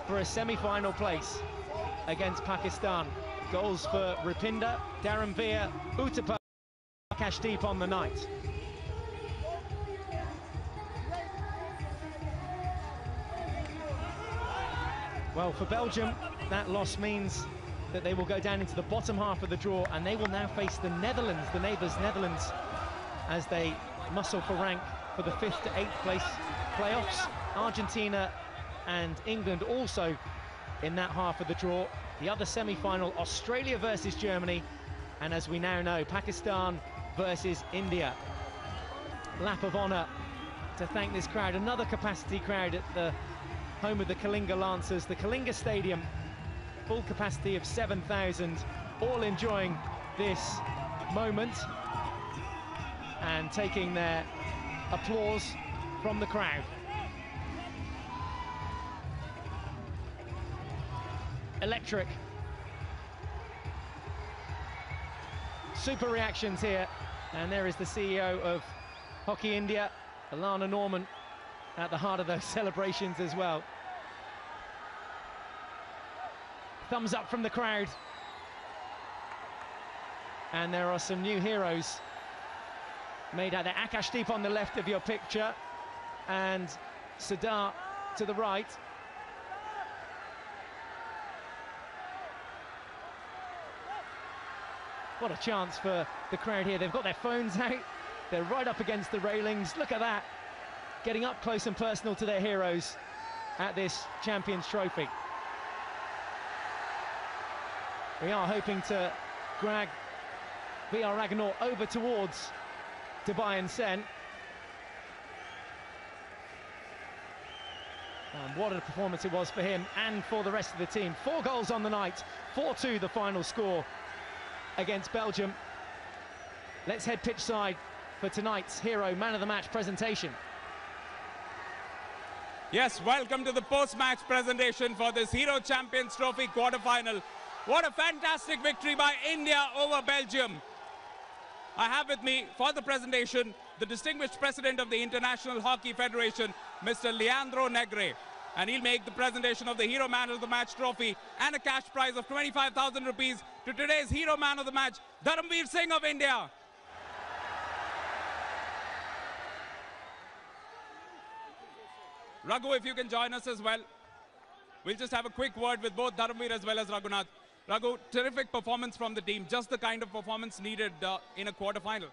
for a semi-final place against Pakistan. Goals for Rupinder, Dharamveer, Uttapar, Akashdeep on the night. Well, for Belgium, that loss means that they will go down into the bottom half of the draw, and they will now face the Netherlands, the neighbours Netherlands, as they muscle for rank for the 5th to 8th place playoffs. Argentina and England also in that half of the draw. The other semi-final, Australia versus Germany, and as we now know, Pakistan versus India. Lap of honour to thank this crowd, another capacity crowd at the home of the Kalinga Lancers, the Kalinga Stadium, full capacity of 7,000, all enjoying this moment and taking their applause from the crowd. Electric. Super reactions here, and there is the CEO of Hockey India, Alana Norman, at the heart of those celebrations as well. Thumbs up from the crowd. And there are some new heroes made out there. Akashdeep on the left of your picture, and Sardar to the right. What a chance for the crowd here. They've got their phones out. They're right up against the railings. Look at that. Getting up close and personal to their heroes at this Champions Trophy. We are hoping to drag VR Ragnar over towards Dubai and Sen. And what a performance it was for him and for the rest of the team. 4 goals on the night, 4-2 the final score against Belgium. Let's head pitch side for tonight's Hero Man of the Match presentation. Yes, welcome to the post-match presentation for this Hero Champions Trophy quarter-final. What a fantastic victory by India over Belgium. I have with me for the presentation the distinguished president of the International Hockey Federation, Mr. Leandro Negre. And he'll make the presentation of the Hero Man of the Match trophy and a cash prize of 25,000 rupees to today's Hero Man of the Match, Dharamveer Singh of India. Raghu, if you can join us as well. We'll just have a quick word with both Dharamveer as well as Raghunath. Raghu, terrific performance from the team, just the kind of performance needed in a quarter-final.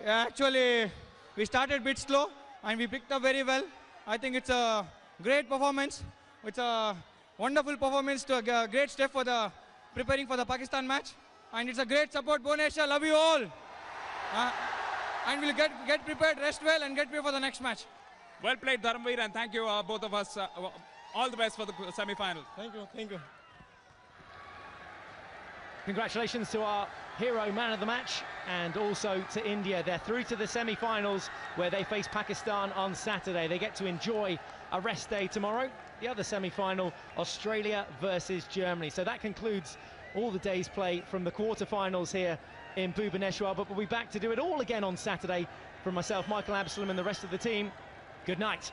Actually, we started a bit slow and we picked up very well. I think it's a great performance. It's a wonderful performance, to a great step for the preparing for the Pakistan match. And it's a great support. Bhubaneswar, love you all. And we'll get prepared, rest well, and get prepared for the next match. Well played, Dharamveer, and thank you, both of us. All the best for the semi-final. Thank you, thank you. Congratulations to our Hero Man of the Match, and also to India. They're through to the semi-finals where they face Pakistan on Saturday. They get to enjoy a rest day tomorrow. The other semi-final, Australia versus Germany. So that concludes all the day's play from the quarter-finals here in Bhubaneswar. But we'll be back to do it all again on Saturday. From myself, Michael Absalom, and the rest of the team, good night.